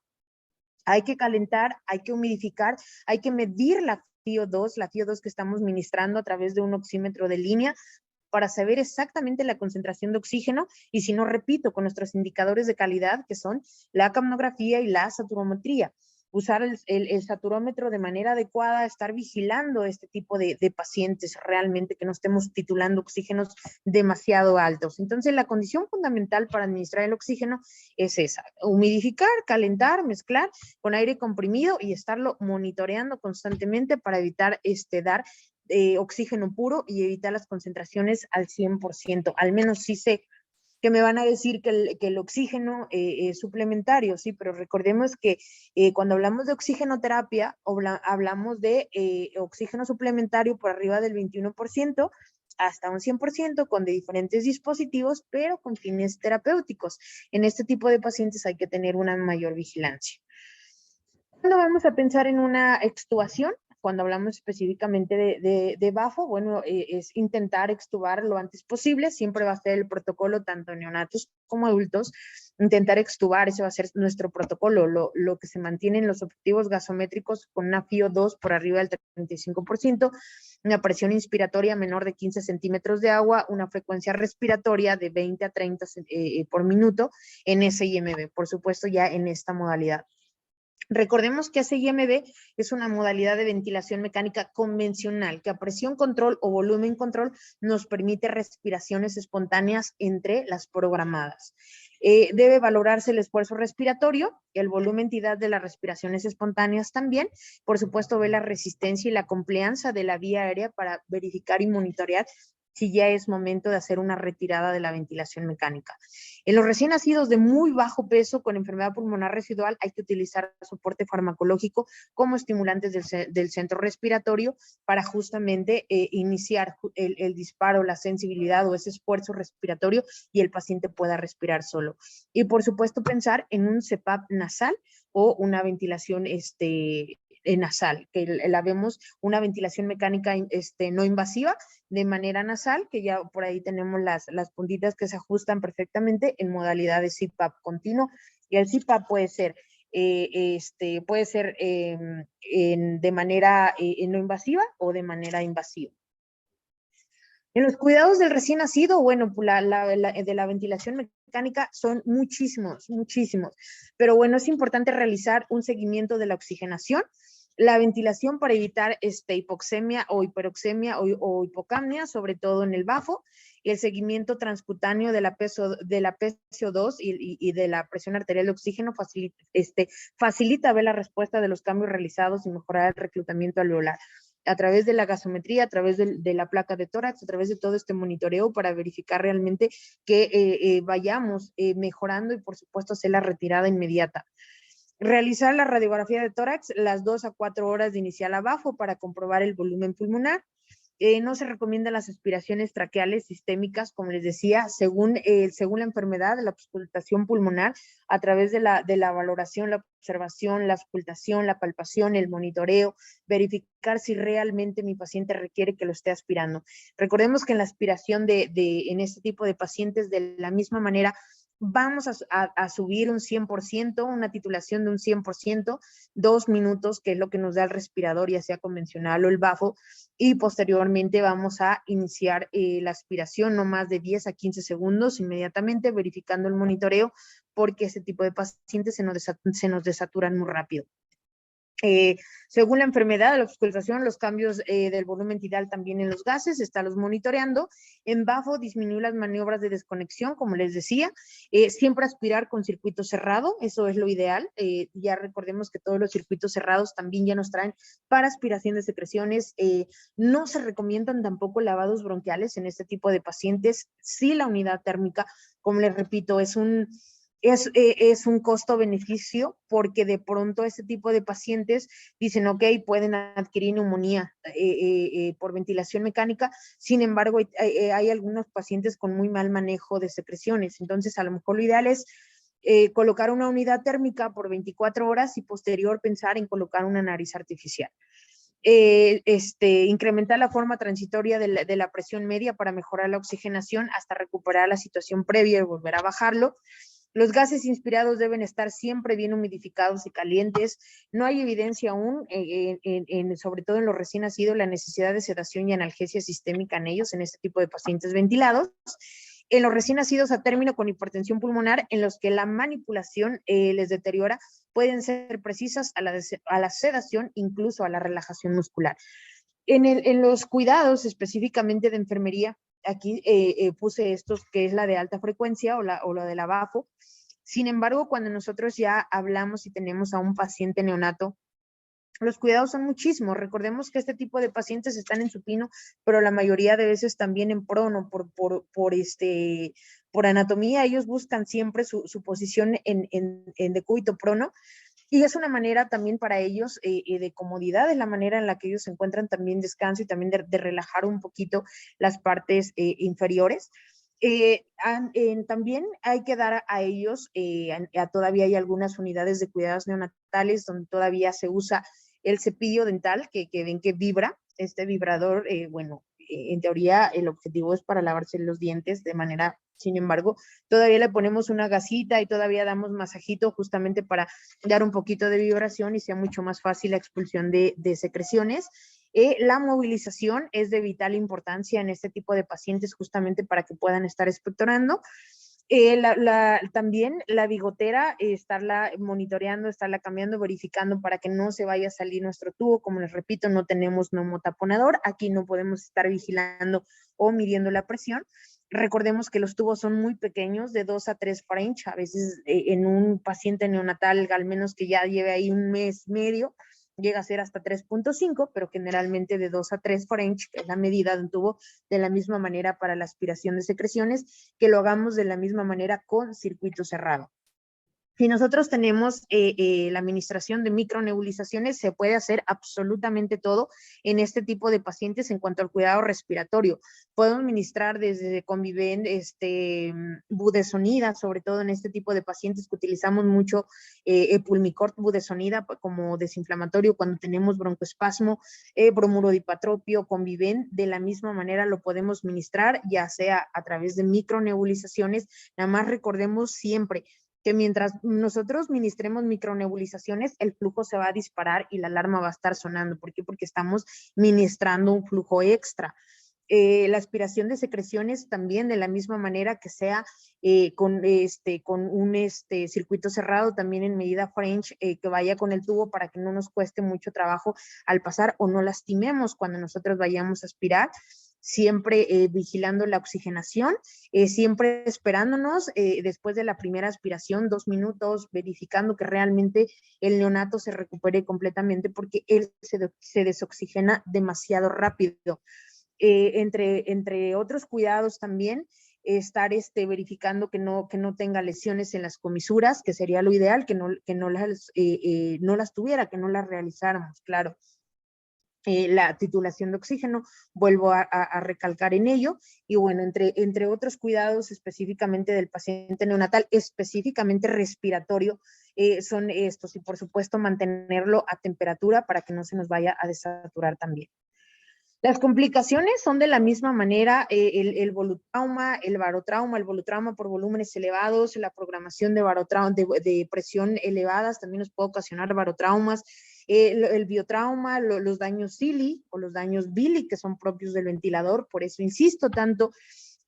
Hay que calentar, hay que humidificar, hay que medir la FIO2 que estamos ministrando a través de un oxímetro de línea para saber exactamente la concentración de oxígeno y si no, repito, con nuestros indicadores de calidad que son la capnografía y la saturometría. Usar el saturómetro de manera adecuada, estar vigilando este tipo de pacientes realmente que no estemos titulando oxígenos demasiado altos. Entonces, la condición fundamental para administrar el oxígeno es esa, humidificar, calentar, mezclar con aire comprimido y estarlo monitoreando constantemente para evitar dar oxígeno puro y evitar las concentraciones al 100%. Al menos sí sé que me van a decir que el oxígeno es suplementario, sí, pero recordemos que cuando hablamos de oxigenoterapia, hablamos de oxígeno suplementario por arriba del 21%, hasta un 100% con de diferentes dispositivos, pero con fines terapéuticos. En este tipo de pacientes hay que tener una mayor vigilancia. ¿Cuándo vamos a pensar en una extubación? Cuando hablamos específicamente de BAFO, bueno, es intentar extubar lo antes posible, siempre va a ser el protocolo, tanto en neonatos como adultos, intentar extubar, ese va a ser nuestro protocolo, lo que se mantiene en los objetivos gasométricos con una FIO2 por arriba del 35%, una presión inspiratoria menor de 15 centímetros de agua, una frecuencia respiratoria de 20 a 30 por minuto en SIMB, por supuesto ya en esta modalidad. Recordemos que SIMB es una modalidad de ventilación mecánica convencional que a presión control o volumen control nos permite respiraciones espontáneas entre las programadas. Debe valorarse el esfuerzo respiratorio, el volumen entidad de las respiraciones espontáneas también, por supuesto ver la resistencia y la complianza de la vía aérea para verificar y monitorear si ya es momento de hacer una retirada de la ventilación mecánica. En los recién nacidos de muy bajo peso con enfermedad pulmonar residual hay que utilizar soporte farmacológico como estimulantes del centro respiratorio para justamente iniciar el disparo, la sensibilidad o ese esfuerzo respiratorio y el paciente pueda respirar solo. Y por supuesto pensar en un CPAP nasal o una ventilación nasal, que la vemos una ventilación mecánica no invasiva de manera nasal, que ya por ahí tenemos las puntitas que se ajustan perfectamente en modalidad de CPAP continuo, y el CPAP puede ser de manera no invasiva o de manera invasiva. En los cuidados del recién nacido, bueno, de la ventilación mecánica son muchísimos, pero bueno, es importante realizar un seguimiento de la oxigenación, la ventilación para evitar hipoxemia o hiperoxemia o hipocapnia, sobre todo en el BAFO, el seguimiento transcutáneo de la PCO2 y de la presión arterial de oxígeno facilita ver la respuesta de los cambios realizados y mejorar el reclutamiento alveolar a través de la gasometría, a través de la placa de tórax, a través de todo este monitoreo para verificar realmente que vayamos mejorando y por supuesto hacer la retirada inmediata. Realizar la radiografía de tórax las 2 a 4 horas de inicial a BAFO para comprobar el volumen pulmonar. No se recomiendan las aspiraciones traqueales sistémicas, como les decía, según la enfermedad, la auscultación pulmonar, a través de la valoración, la observación, la auscultación, la palpación, el monitoreo, verificar si realmente mi paciente requiere que lo esté aspirando. Recordemos que en la aspiración en este tipo de pacientes, de la misma manera, vamos a subir un 100%, una titulación de un 100%, 2 minutos, que es lo que nos da el respirador, ya sea convencional o el BAFO, y posteriormente vamos a iniciar la aspiración no más de 10 a 15 segundos, inmediatamente verificando el monitoreo porque ese tipo de pacientes se nos desaturan muy rápido. Según la enfermedad de la auscultación, los cambios del volumen tidal también en los gases, los monitoreando. En BAFO, disminuir las maniobras de desconexión, como les decía, siempre aspirar con circuito cerrado, eso es lo ideal. Ya recordemos que todos los circuitos cerrados también ya nos traen para aspiración de secreciones. No se recomiendan tampoco lavados bronquiales en este tipo de pacientes. Sí, la unidad térmica, como les repito, es un costo-beneficio, porque de pronto este tipo de pacientes dicen, ok, pueden adquirir neumonía por ventilación mecánica, sin embargo, hay algunos pacientes con muy mal manejo de secreciones, entonces a lo mejor lo ideal es colocar una unidad térmica por 24 horas y posterior pensar en colocar una nariz artificial. Incrementar la forma transitoria de la presión media para mejorar la oxigenación hasta recuperar la situación previa y volver a bajarlo. Los gases inspirados deben estar siempre bien humidificados y calientes. No hay evidencia aún, sobre todo en los recién nacidos, la necesidad de sedación y analgesia sistémica en ellos, en este tipo de pacientes ventilados. En los recién nacidos a término con hipertensión pulmonar, en los que la manipulación les deteriora, pueden ser precisas a la sedación, incluso a la relajación muscular. En los cuidados específicamente de enfermería, aquí puse estos, que es la de alta frecuencia o la de la BAFO. Sin embargo, cuando nosotros ya hablamos y tenemos a un paciente neonato, los cuidados son muchísimos. Recordemos que este tipo de pacientes están en supino, pero la mayoría de veces también en prono, por anatomía. Ellos buscan siempre su posición en decúbito prono. Y es una manera también para ellos de comodidad, es la manera en la que ellos se encuentran también descanso y también de relajar un poquito las partes inferiores. También hay que dar a ellos, todavía hay algunas unidades de cuidados neonatales donde todavía se usa el cepillo dental, que ven que vibra, este vibrador, en teoría el objetivo es para lavarse los dientes de manera. Sin embargo, todavía le ponemos una gasita y todavía damos masajito justamente para dar un poquito de vibración y sea mucho más fácil la expulsión de secreciones. La movilización es de vital importancia en este tipo de pacientes justamente para que puedan estar expectorando. También la bigotera, estarla monitoreando, estarla cambiando, verificando para que no se vaya a salir nuestro tubo. Como les repito, no tenemos neumotaponador, aquí no podemos estar vigilando o midiendo la presión. Recordemos que los tubos son muy pequeños, de 2 a 3 French, a veces en un paciente neonatal, al menos que ya lleve ahí un mes medio, llega a ser hasta 3.5, pero generalmente de 2 a 3 French, que es la medida de un tubo, de la misma manera para la aspiración de secreciones, que lo hagamos de la misma manera con circuito cerrado. Si nosotros tenemos la administración de micronebulizaciones, se puede hacer absolutamente todo en este tipo de pacientes en cuanto al cuidado respiratorio. Podemos administrar desde Conviven, budesonida, sobre todo en este tipo de pacientes que utilizamos mucho Pulmicort budesonida como desinflamatorio cuando tenemos broncoespasmo, bromuro dipatropio, Conviven, de la misma manera lo podemos administrar, ya sea a través de micronebulizaciones. Nada más recordemos siempre que mientras nosotros ministremos micronebulizaciones, el flujo se va a disparar y la alarma va a estar sonando. ¿Por qué? Porque estamos ministrando un flujo extra. La aspiración de secreciones también de la misma manera que sea con un circuito cerrado, también en medida French, que vaya con el tubo para que no nos cueste mucho trabajo al pasar o no lastimemos cuando nosotros vayamos a aspirar. Siempre vigilando la oxigenación, siempre esperándonos después de la primera aspiración, 2 minutos, verificando que realmente el neonato se recupere completamente porque él se desoxigena demasiado rápido. Entre otros cuidados también, estar verificando que no tenga lesiones en las comisuras, que sería lo ideal, que no las tuviera, que no las realizáramos, claro. La titulación de oxígeno, vuelvo a recalcar en ello, y bueno, entre otros cuidados específicamente del paciente neonatal, específicamente respiratorio, son estos, y por supuesto mantenerlo a temperatura para que no se nos vaya a desaturar también. Las complicaciones son de la misma manera, el volutrauma, el barotrauma, el volutrauma por volúmenes elevados, la programación de presión elevadas también nos puede ocasionar barotraumas, el biotrauma, los daños cili o los daños Billy, que son propios del ventilador. Por eso insisto tanto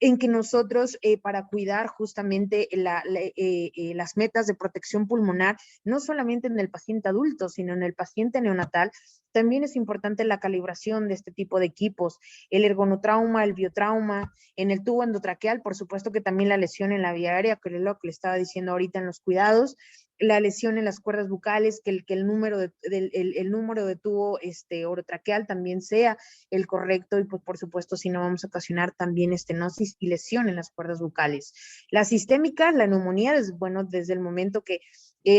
en que nosotros para cuidar justamente las metas de protección pulmonar, no solamente en el paciente adulto, sino en el paciente neonatal, también es importante la calibración de este tipo de equipos, el ergonotrauma, el biotrauma, en el tubo endotraqueal, por supuesto que también la lesión en la vía aérea, que es lo que le estaba diciendo ahorita en los cuidados, la lesión en las cuerdas bucales, que el número de tubo orotraqueal también sea el correcto, y pues por supuesto si no vamos a ocasionar también estenosis y lesión en las cuerdas bucales. La sistémica, la neumonía, es bueno desde el momento que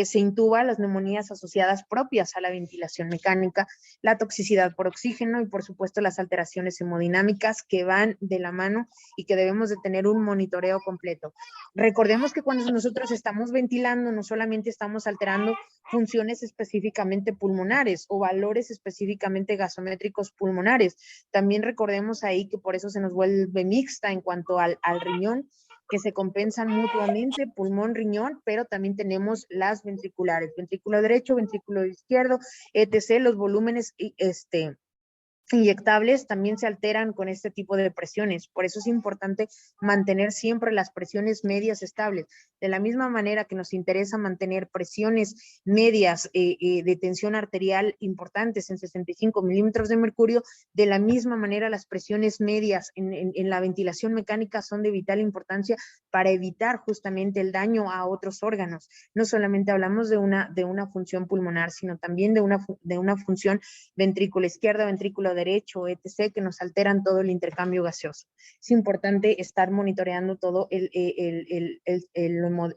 se intuba, las neumonías asociadas propias a la ventilación mecánica, la toxicidad por oxígeno y por supuesto las alteraciones hemodinámicas que van de la mano y que debemos de tener un monitoreo completo. Recordemos que cuando nosotros estamos ventilando, no solamente estamos alterando funciones específicamente pulmonares o valores específicamente gasométricos pulmonares. También recordemos ahí que por eso se nos vuelve mixta en cuanto al riñón, que se compensan mutuamente, pulmón, riñón, pero también tenemos las ventriculares, ventrículo derecho, ventrículo izquierdo, etc. Los volúmenes inyectables también se alteran con este tipo de presiones. Por eso es importante mantener siempre las presiones medias estables. De la misma manera que nos interesa mantener presiones medias de tensión arterial importantes en 65 milímetros de mercurio, de la misma manera las presiones medias en la ventilación mecánica son de vital importancia para evitar justamente el daño a otros órganos. No solamente hablamos de una función pulmonar, sino también de una función ventrículo izquierdo, ventrículo derecho, etc., que nos alteran todo el intercambio gaseoso. Es importante estar monitoreando todo el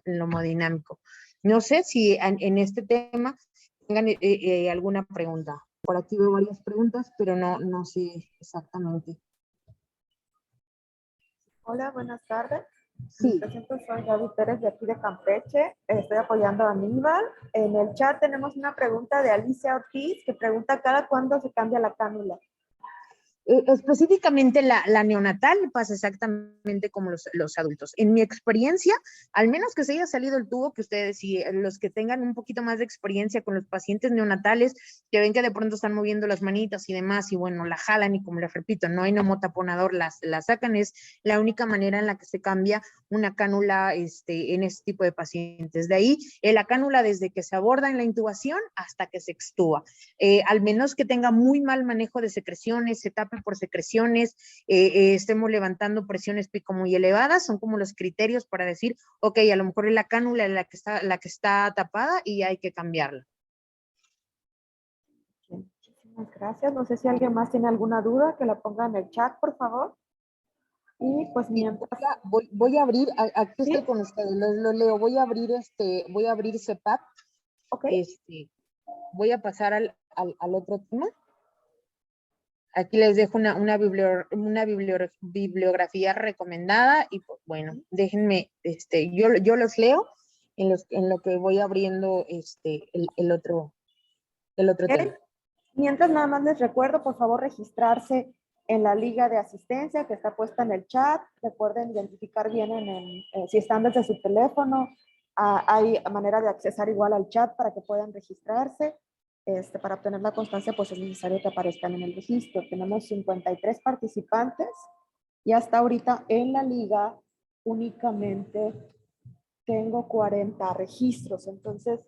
hemodinámico. No sé si en este tema tengan alguna pregunta. Por aquí veo varias preguntas, pero no sé exactamente. Hola, buenas tardes. Sí. Me presento, soy Gaby Pérez de aquí de Campeche. Estoy apoyando a Aníbal. En el chat tenemos una pregunta de Alicia Ortiz que pregunta: ¿cada cuándo se cambia la cánula? Específicamente la neonatal pasa exactamente como los adultos. En mi experiencia, al menos que se haya salido el tubo, que ustedes y los que tengan un poquito más de experiencia con los pacientes neonatales, que ven que de pronto están moviendo las manitas y demás, y bueno, la jalan y como les repito, no hay nemotaponador, la sacan, es la única manera en la que se cambia una cánula en este tipo de pacientes. De ahí, la cánula desde que se aborda en la intubación hasta que se extuba. Al menos que tenga muy mal manejo de secreciones, se tape por secreciones, estemos levantando presiones pico muy elevadas, son como los criterios para decir, ok, a lo mejor es la cánula la que está tapada y hay que cambiarla. Muchísimas gracias. No sé si alguien más tiene alguna duda, que la ponga en el chat, por favor. Y pues mientras... Voy a abrir, aquí ¿Sí? estoy con ustedes, lo leo, voy a abrir CEPAP, Ok. voy a pasar al otro tema. Aquí les dejo una bibliografía recomendada y pues bueno, déjenme, yo los leo en lo que voy abriendo el otro tema. Mientras, nada más les recuerdo, por favor, registrarse en la liga de asistencia que está puesta en el chat. Recuerden identificar bien si están desde su teléfono. Hay manera de accesar igual al chat para que puedan registrarse. Para obtener la constancia, pues es necesario que aparezcan en el registro. Tenemos 53 participantes y hasta ahorita en la liga únicamente tengo 40 registros. Entonces,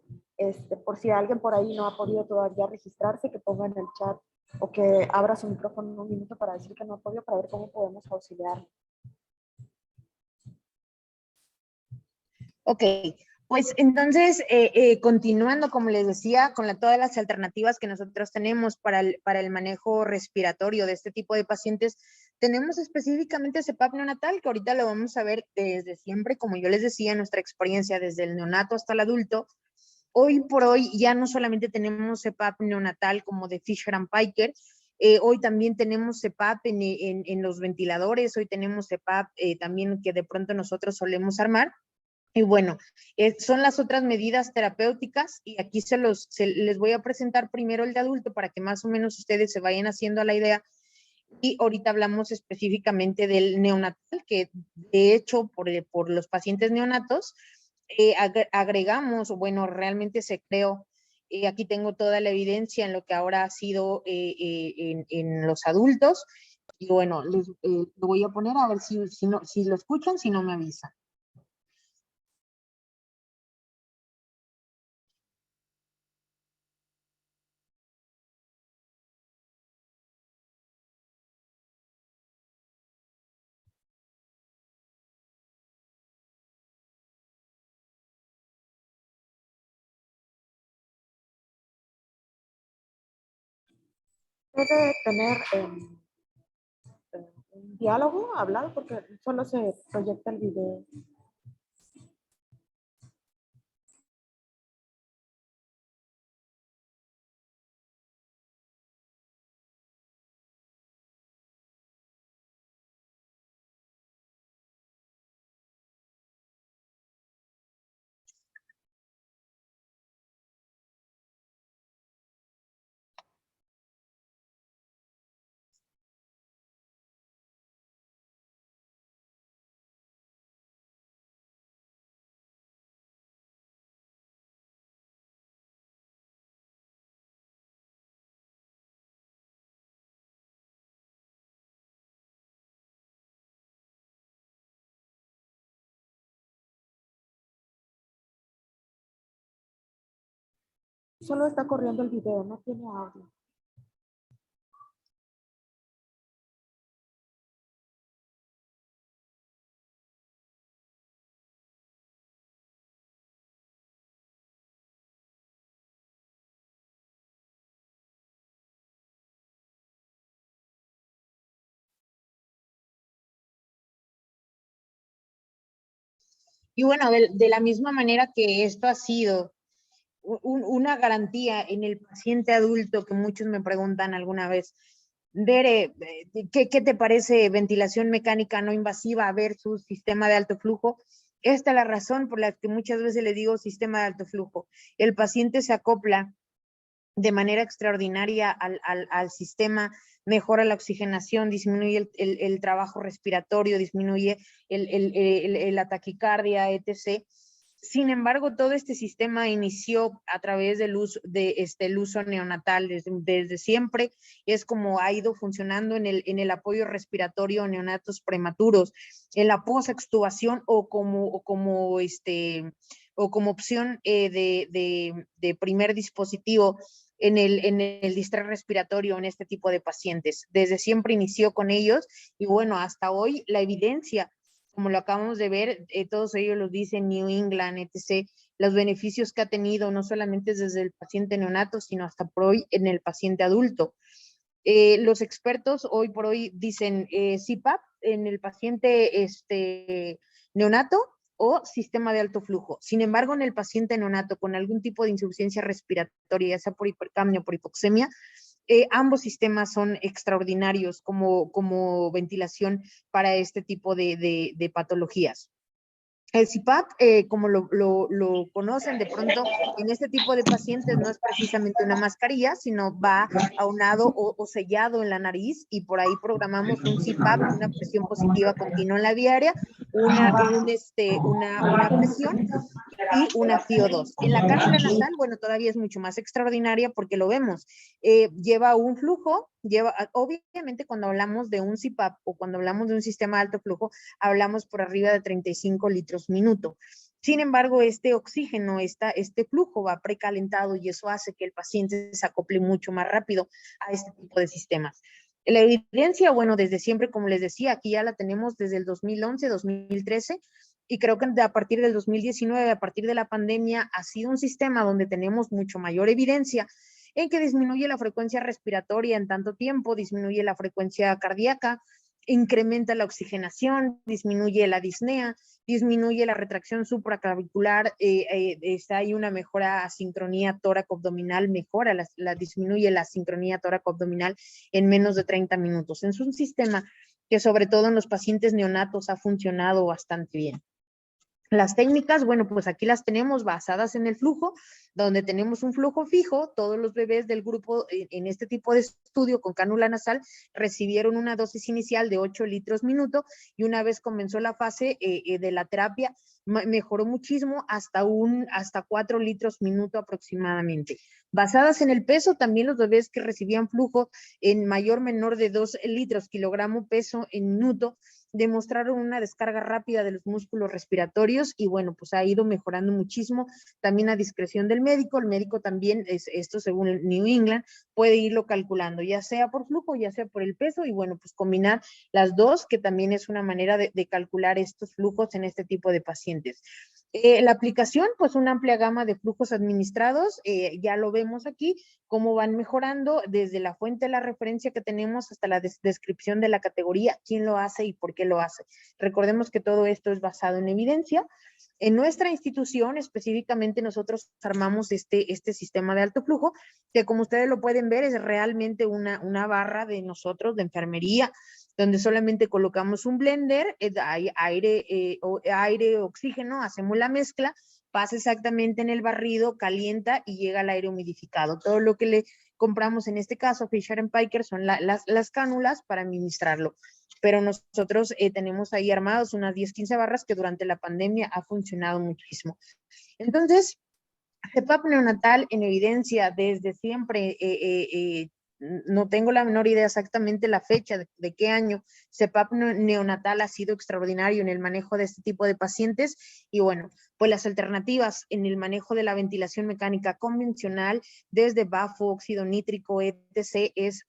por si alguien por ahí no ha podido todavía registrarse, que ponga en el chat o que abra su micrófono un minuto para decir que no ha podido, para ver cómo podemos auxiliar. Ok. Pues entonces, continuando, como les decía, con todas las alternativas que nosotros tenemos para el manejo respiratorio de este tipo de pacientes, tenemos específicamente CEPAP neonatal, que ahorita lo vamos a ver desde siempre, como yo les decía, nuestra experiencia desde el neonato hasta el adulto. Hoy por hoy ya no solamente tenemos CEPAP neonatal como de Fisher & Paykel, hoy también tenemos CEPAP en los ventiladores, hoy tenemos CEPAP también que de pronto nosotros solemos armar. Y bueno, son las otras medidas terapéuticas y aquí les voy a presentar primero el de adulto para que más o menos ustedes se vayan haciendo a la idea. Y ahorita hablamos específicamente del neonatal, que de hecho por los pacientes neonatos agregamos, bueno, realmente se creó, aquí tengo toda la evidencia en lo que ahora ha sido en los adultos, Y bueno, lo voy a poner a ver si lo escuchan, si no me avisan. Puede tener un diálogo hablado porque solo se proyecta el video. Solo está corriendo el video, no tiene audio. Y bueno, de la misma manera que esto ha sido una garantía en el paciente adulto, que muchos me preguntan alguna vez, Bere, ¿qué te parece ventilación mecánica no invasiva versus sistema de alto flujo? Esta es la razón por la que muchas veces le digo sistema de alto flujo. El paciente se acopla de manera extraordinaria al sistema, mejora la oxigenación, disminuye el trabajo respiratorio, disminuye la taquicardia, etc. Sin embargo, todo este sistema inició a través del uso neonatal desde siempre. Es como ha ido funcionando en el apoyo respiratorio a neonatos prematuros, en la posextubación o como opción de primer dispositivo en el distrés respiratorio en este tipo de pacientes. Desde siempre inició con ellos y bueno, hasta hoy la evidencia, como lo acabamos de ver, todos ellos los dicen New England, etc., los beneficios que ha tenido no solamente desde el paciente neonato, sino hasta por hoy en el paciente adulto. Los expertos hoy por hoy dicen CPAP en el paciente neonato o sistema de alto flujo. Sin embargo, en el paciente neonato con algún tipo de insuficiencia respiratoria, ya sea por hipercapnia o por hipoxemia, ambos sistemas son extraordinarios como ventilación para este tipo de patologías. El CPAP, como lo conocen de pronto, en este tipo de pacientes no es precisamente una mascarilla, sino va aunado o sellado en la nariz y por ahí programamos un CPAP, una presión positiva continua en la vía aérea, una presión y una FiO2. En la cánula nasal, bueno, todavía es mucho más extraordinaria porque lo vemos. Lleva un flujo, obviamente cuando hablamos de un CPAP o cuando hablamos de un sistema de alto flujo, hablamos por arriba de 35 litros minuto. Sin embargo, este oxígeno, este flujo va precalentado y eso hace que el paciente se acople mucho más rápido a este tipo de sistemas. La evidencia, bueno, desde siempre, como les decía, aquí ya la tenemos desde el 2011, 2013, y creo que a partir del 2019, a partir de la pandemia, ha sido un sistema donde tenemos mucho mayor evidencia en que disminuye la frecuencia respiratoria en tanto tiempo, disminuye la frecuencia cardíaca, incrementa la oxigenación, disminuye la disnea, disminuye la retracción supraclavicular, hay una mejora asincronía tóraco-abdominal, disminuye la asincronía tóraco-abdominal en menos de 30 minutos. Es un sistema que sobre todo en los pacientes neonatos ha funcionado bastante bien. Las técnicas, bueno, pues aquí las tenemos basadas en el flujo, donde tenemos un flujo fijo. Todos los bebés del grupo en este tipo de estudio con cánula nasal recibieron una dosis inicial de 8 litros minuto, y una vez comenzó la fase de la terapia, mejoró muchísimo hasta 4 litros minuto aproximadamente. Basadas en el peso, también los bebés que recibían flujo en mayor menor de 2 litros kilogramo peso en minuto demostraron una descarga rápida de los músculos respiratorios, y bueno, pues ha ido mejorando muchísimo, también a discreción del médico. El médico también, esto según el New England, puede irlo calculando, ya sea por flujo, ya sea por el peso, y bueno, pues combinar las dos, que también es una manera de calcular estos flujos en este tipo de pacientes. La aplicación, pues una amplia gama de flujos administrados, ya lo vemos aquí, cómo van mejorando desde la fuente de la referencia que tenemos hasta la descripción de la categoría, quién lo hace y por qué lo hace. Recordemos que todo esto es basado en evidencia. En nuestra institución, específicamente, nosotros armamos este sistema de alto flujo, que como ustedes lo pueden ver, es realmente una barra de nosotros, de enfermería, donde solamente colocamos un blender, aire, oxígeno, hacemos la mezcla, pasa exactamente en el barrido, calienta y llega al aire humidificado. Todo lo que le compramos en este caso, Fisher & Paykel, son las cánulas para administrarlo. Pero nosotros tenemos ahí armados unas 10, 15 barras que durante la pandemia ha funcionado muchísimo. Entonces, CPAP neonatal en evidencia desde siempre, no tengo la menor idea exactamente la fecha de qué año. CPAP neonatal ha sido extraordinario en el manejo de este tipo de pacientes, y bueno, pues las alternativas en el manejo de la ventilación mecánica convencional, desde bafo, óxido nítrico, etc., es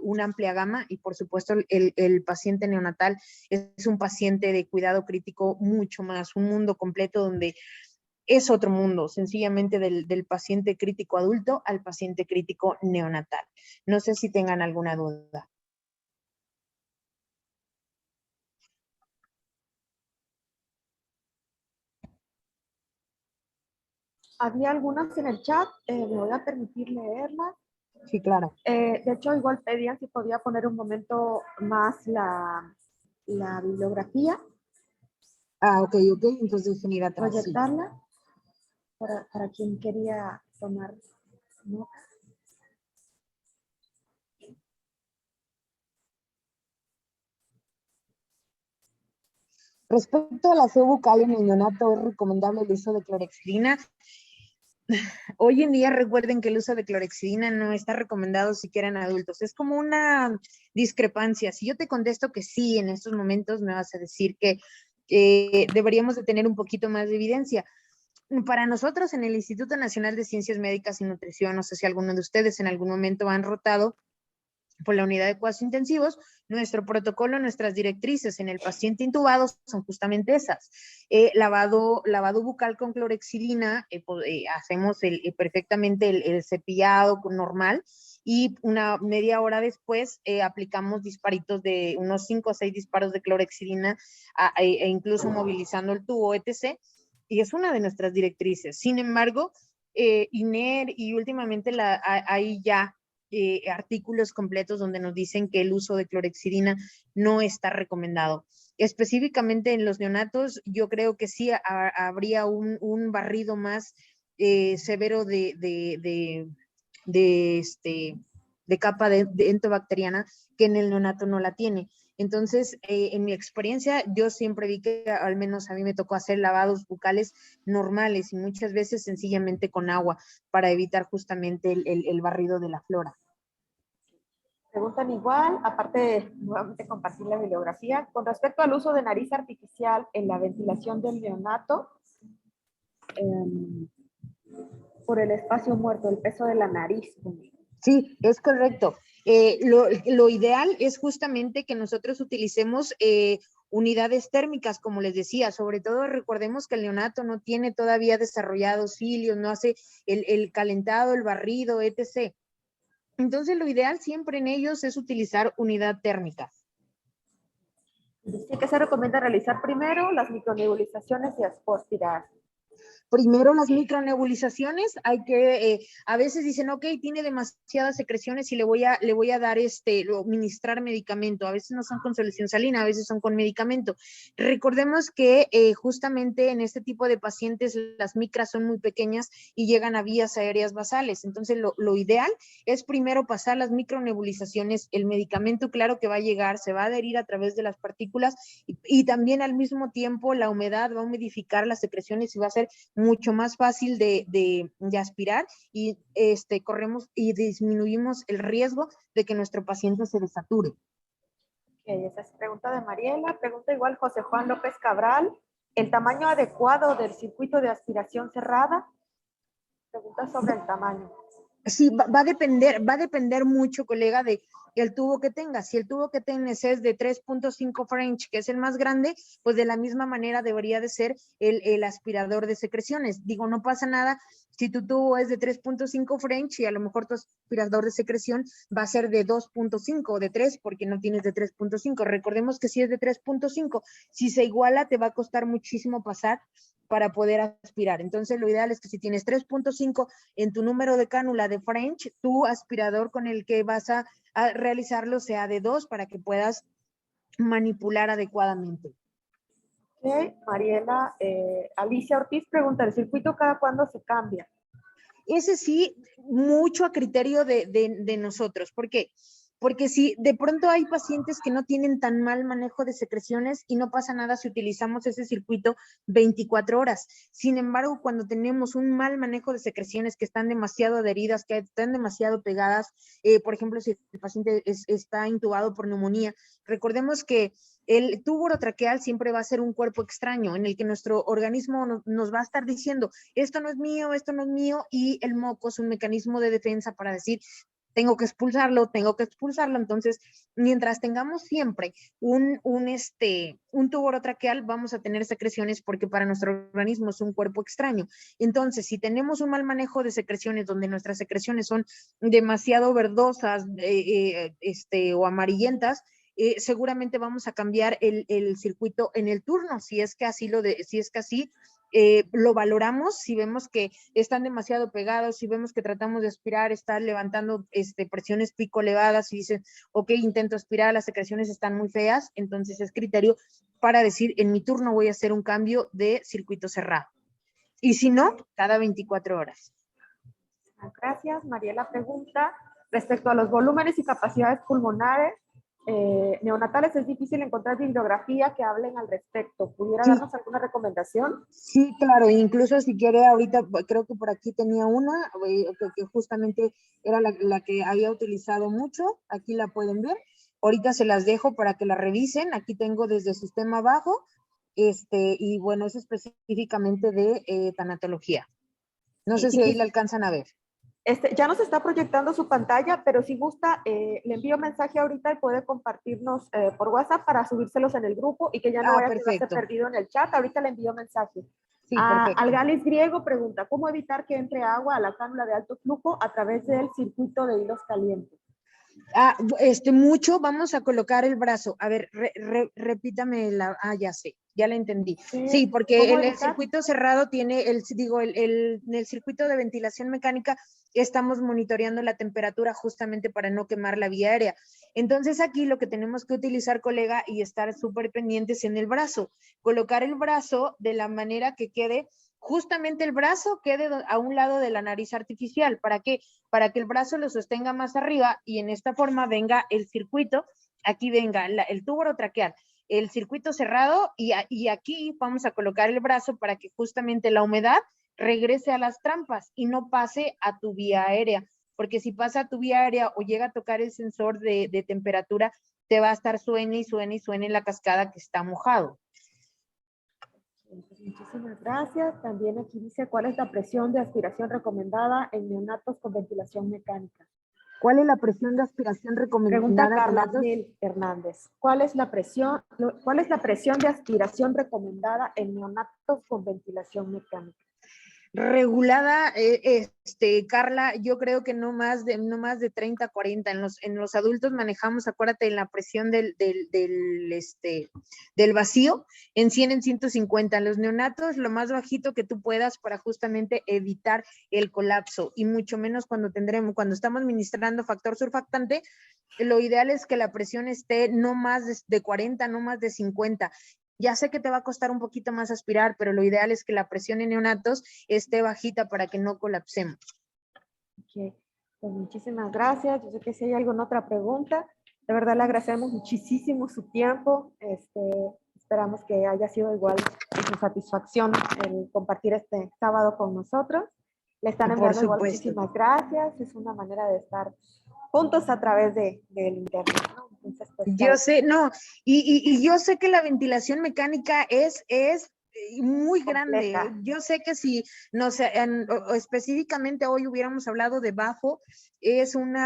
una amplia gama, y por supuesto el paciente neonatal es un paciente de cuidado crítico mucho más, un mundo completo donde es otro mundo, sencillamente del paciente crítico adulto al paciente crítico neonatal. No sé si tengan alguna duda. Había algunas en el chat, me voy a permitir leerlas. Sí, claro. De hecho, igual pedían si podía poner un momento más la bibliografía, Ok, entonces venir atrás. proyectarla para quien quería tomar nota. Respecto a la fe bucal en el neonato, es recomendable el uso de clorexidina. Hoy en día recuerden que el uso de clorexidina no está recomendado siquiera en adultos. Es como una discrepancia. Si yo te contesto que sí, en estos momentos me vas a decir que deberíamos de tener un poquito más de evidencia. Para nosotros en el Instituto Nacional de Ciencias Médicas y Nutrición, no sé si alguno de ustedes en algún momento han rotado por la unidad de cuidados intensivos, nuestro protocolo, nuestras directrices en el paciente intubado son justamente esas. Lavado bucal con clorexidina, hacemos perfectamente el cepillado normal, y una media hora después aplicamos disparitos de unos 5 o 6 disparos de clorexidina, e incluso movilizando el tubo, etc., y es una de nuestras directrices. Sin embargo, INER y últimamente hay ya artículos completos donde nos dicen que el uso de clorexidina no está recomendado. Específicamente en los neonatos, yo creo que sí habría un barrido más severo de capa de entobacteriana, que en el neonato no la tiene. Entonces, en mi experiencia, yo siempre vi que al menos a mí me tocó hacer lavados bucales normales, y muchas veces sencillamente con agua, para evitar justamente el barrido de la flora. Preguntan igual, aparte de nuevamente compartir la bibliografía, con respecto al uso de nariz artificial en la ventilación del neonato, por el espacio muerto, el peso de la nariz. Sí, es correcto. Lo ideal es justamente que nosotros utilicemos unidades térmicas, como les decía. Sobre todo recordemos que el neonato no tiene todavía desarrollados cilios, no hace el calentado, el barrido, etc. Entonces lo ideal siempre en ellos es utilizar unidad térmica. Dice que se recomienda realizar primero las micronebulizaciones y aspóspiras. Primero las micronebulizaciones, hay que, a veces dicen, ok, tiene demasiadas secreciones y le voy a dar administrar medicamento. A veces no son con solución salina, a veces son con medicamento. Recordemos que justamente en este tipo de pacientes las micras son muy pequeñas y llegan a vías aéreas basales. Entonces lo ideal es primero pasar las micronebulizaciones, el medicamento claro que va a llegar, se va a adherir a través de las partículas y también al mismo tiempo la humedad va a humidificar las secreciones y va a ser mucho más fácil de aspirar y corremos y disminuimos el riesgo de que nuestro paciente se desature. Esa es pregunta de Mariela. Pregunta igual José Juan López Cabral. ¿El tamaño adecuado del circuito de aspiración cerrada? Pregunta sobre el tamaño. Sí, va a depender mucho, colega, de el tubo que tengas. Si el tubo que tienes es de 3.5 French, que es el más grande, pues de la misma manera debería de ser el aspirador de secreciones. Digo, no pasa nada si tu tubo es de 3.5 French y a lo mejor tu aspirador de secreción va a ser de 2.5 o de 3 porque no tienes de 3.5. Recordemos que si es de 3.5, si se iguala te va a costar muchísimo pasar para poder aspirar. Entonces, lo ideal es que si tienes 3.5 en tu número de cánula de French, tu aspirador con el que vas a realizarlo sea de 2 para que puedas manipular adecuadamente. Okay. Mariela, Alicia Ortiz pregunta, ¿el circuito cada cuándo se cambia? Ese sí, mucho a criterio de nosotros. ¿Por qué? Porque si de pronto hay pacientes que no tienen tan mal manejo de secreciones y no pasa nada si utilizamos ese circuito 24 horas. Sin embargo, cuando tenemos un mal manejo de secreciones que están demasiado adheridas, que están demasiado pegadas, por ejemplo, si el paciente está intubado por neumonía, recordemos que el tubo orotraqueal siempre va a ser un cuerpo extraño en el que nuestro organismo nos va a estar diciendo, esto no es mío, y el moco es un mecanismo de defensa para decir, tengo que expulsarlo. Entonces, mientras tengamos siempre un tubo orotraqueal, vamos a tener secreciones porque para nuestro organismo es un cuerpo extraño. Entonces, si tenemos un mal manejo de secreciones, donde nuestras secreciones son demasiado verdosas o amarillentas, seguramente vamos a cambiar el circuito en el turno, si es que así lo valoramos, si vemos que están demasiado pegados, si vemos que tratamos de aspirar, están levantando presiones pico elevadas y dicen, ok, intento aspirar, las secreciones están muy feas, entonces es criterio para decir, en mi turno voy a hacer un cambio de circuito cerrado. Y si no, cada 24 horas. Gracias. Mariela pregunta, respecto a los volúmenes y capacidades pulmonares neonatales, es difícil encontrar bibliografía que hablen al respecto. ¿Pudiera darnos alguna recomendación? Sí, claro, incluso si quiere ahorita, creo que por aquí tenía una, que justamente era la que había utilizado mucho, aquí la pueden ver, ahorita se las dejo para que la revisen, aquí tengo desde sistema bajo, y bueno, es específicamente de tanatología. No sé si ahí la alcanzan a ver. Ya nos está proyectando su pantalla, pero si gusta, le envío mensaje ahorita y puede compartirnos por WhatsApp para subírselos en el grupo y que ya no vaya a quedarse perdido en el chat. Ahorita le envío mensaje. Sí, perfecto. Algalis Griego pregunta, ¿cómo evitar que entre agua a la cánula de alto flujo a través del circuito de hilos calientes? Mucho, vamos a colocar el brazo. A ver, repítame ya sé, ya la entendí. Sí, porque el circuito cerrado tiene, el circuito de ventilación mecánica estamos monitoreando la temperatura justamente para no quemar la vía aérea. Entonces aquí lo que tenemos que utilizar, colega, y estar súper pendientes en el brazo. Colocar el brazo de la manera que quede, justamente el brazo quede a un lado de la nariz artificial. ¿Para qué? Para que el brazo lo sostenga más arriba y en esta forma venga el circuito, aquí venga el tubo orotraqueal, el circuito cerrado y aquí vamos a colocar el brazo para que justamente la humedad regrese a las trampas y no pase a tu vía aérea, porque si pasa a tu vía aérea o llega a tocar el sensor de temperatura, te va a estar suene en la cascada que está mojado. Muchísimas gracias. También aquí dice, ¿cuál es la presión de aspiración recomendada en neonatos con ventilación mecánica? ¿Cuál es la presión de aspiración recomendada? Pregunta Carla Hernández. ¿Cuál es la presión de aspiración recomendada en neonatos con ventilación mecánica? Regulada, Carla, yo creo que no más de 30, 40. En los adultos manejamos, acuérdate, en la presión del vacío, en 100, en 150. Los neonatos, lo más bajito que tú puedas para justamente evitar el colapso, y mucho menos cuando estamos ministrando factor surfactante, lo ideal es que la presión esté no más de 40, no más de 50. Ya sé que te va a costar un poquito más aspirar, pero lo ideal es que la presión en neonatos esté bajita para que no colapsemos. Ok, pues muchísimas gracias. Yo sé que si hay alguna otra pregunta, de verdad le agradecemos muchísimo su tiempo. Esperamos que haya sido igual de su satisfacción el compartir este sábado con nosotros. Le están Por enviando igual supuesto. muchísimas gracias. Es una manera de estar juntos a través del internet, ¿no? Entonces, pues, Yo sé, no, y yo sé que la ventilación mecánica es muy grande. Compleja. Yo sé que si no sé, específicamente hoy hubiéramos hablado de BAFO,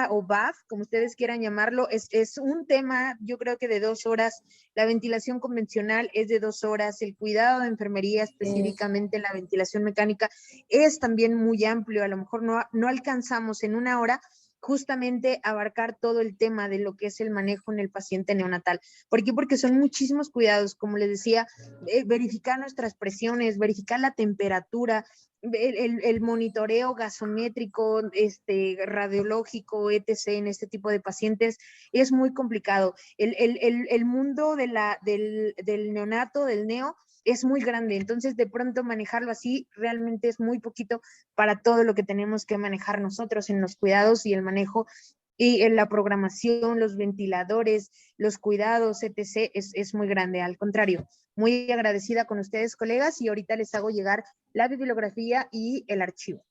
o BAF, como ustedes quieran llamarlo, es un tema, yo creo que de 2 horas. La ventilación convencional es de 2 horas. El cuidado de enfermería, específicamente la ventilación mecánica, es también muy amplio. A lo mejor no alcanzamos en 1 hora justamente abarcar todo el tema de lo que es el manejo en el paciente neonatal. ¿Por qué? Porque son muchísimos cuidados, como les decía, verificar nuestras presiones, verificar la temperatura, el monitoreo gasométrico, radiológico, etc. en este tipo de pacientes es muy complicado. El mundo del neonato, del neo, es muy grande, entonces de pronto manejarlo así realmente es muy poquito para todo lo que tenemos que manejar nosotros en los cuidados y el manejo y en la programación, los ventiladores, los cuidados, etc. es muy grande. Al contrario, muy agradecida con ustedes, colegas, y ahorita les hago llegar la bibliografía y el archivo.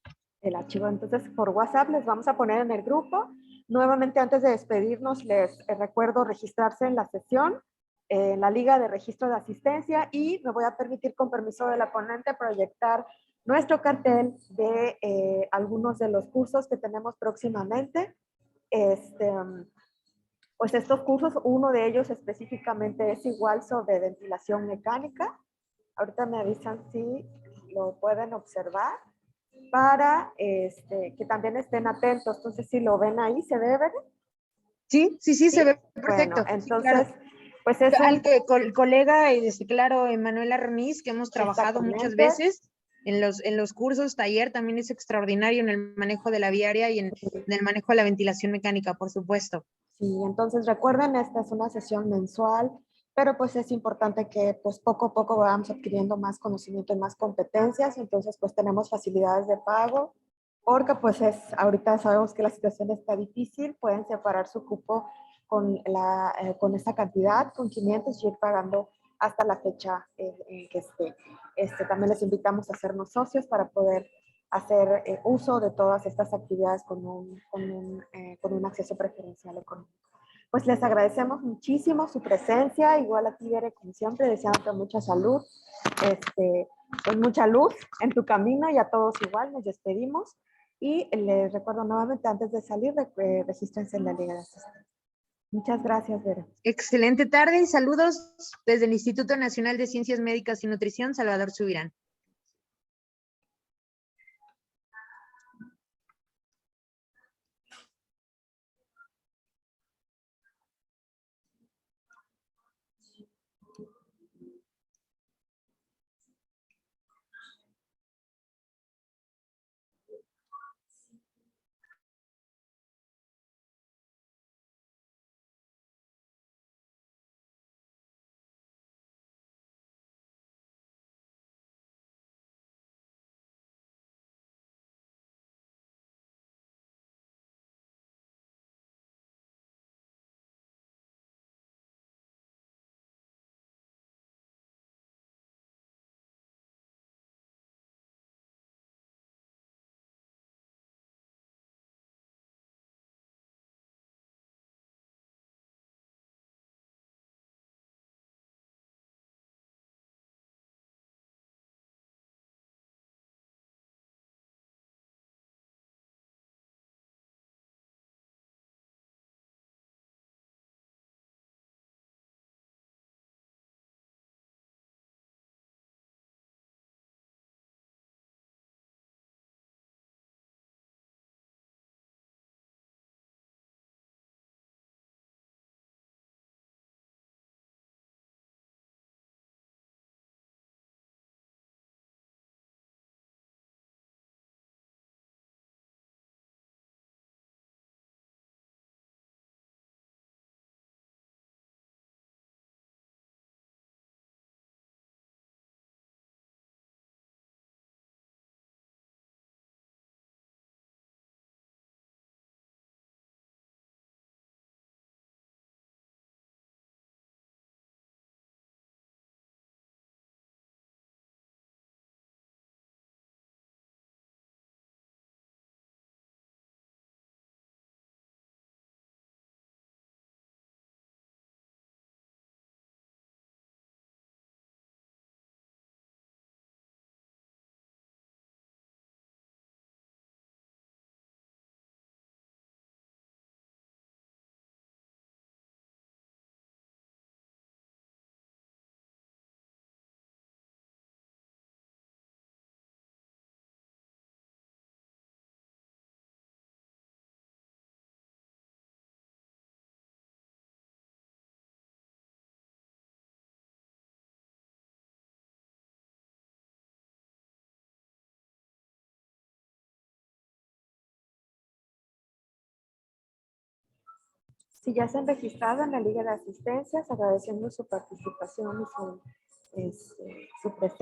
El archivo, entonces, por WhatsApp les vamos a poner en el grupo. Nuevamente, antes de despedirnos, les recuerdo registrarse en la sesión, en la Liga de Registro de Asistencia, y me voy a permitir, con permiso de la ponente, proyectar nuestro cartel de algunos de los cursos que tenemos próximamente. Pues estos cursos, uno de ellos específicamente es igual sobre ventilación mecánica. Ahorita me avisan si lo pueden observar para que también estén atentos. Entonces, si lo ven ahí, ¿se ve, ver? Sí, se ve perfecto. Bueno, Sí, claro. entonces, pues es un... El colega, claro, Emanuela Remis, que hemos trabajado muchas Exactamente. veces en los cursos, taller, también es extraordinario en el manejo de la viaria y en el manejo de la ventilación mecánica, por supuesto. Sí, entonces recuerden, esta es una sesión mensual, pero pues es importante que pues poco a poco vamos adquiriendo más conocimiento y más competencias. Entonces pues tenemos facilidades de pago, porque pues ahorita sabemos que la situación está difícil. Pueden separar su cupo con esta cantidad, con 500, y ir pagando hasta la fecha en que esté. También les invitamos a hacernos socios para poder hacer uso de todas estas actividades con un acceso preferencial económico. Pues les agradecemos muchísimo su presencia, igual a ti, Bere, como siempre, deseándote mucha salud, pues mucha luz en tu camino, y a todos igual nos despedimos. Y les recuerdo nuevamente, antes de salir, regístrense en la Liga de Asistencia. Muchas gracias, Bere. Excelente tarde y saludos desde el Instituto Nacional de Ciencias Médicas y Nutrición, Salvador Subirán. Si ya se han registrado en la Liga de Asistencias, agradeciendo su participación y su presencia.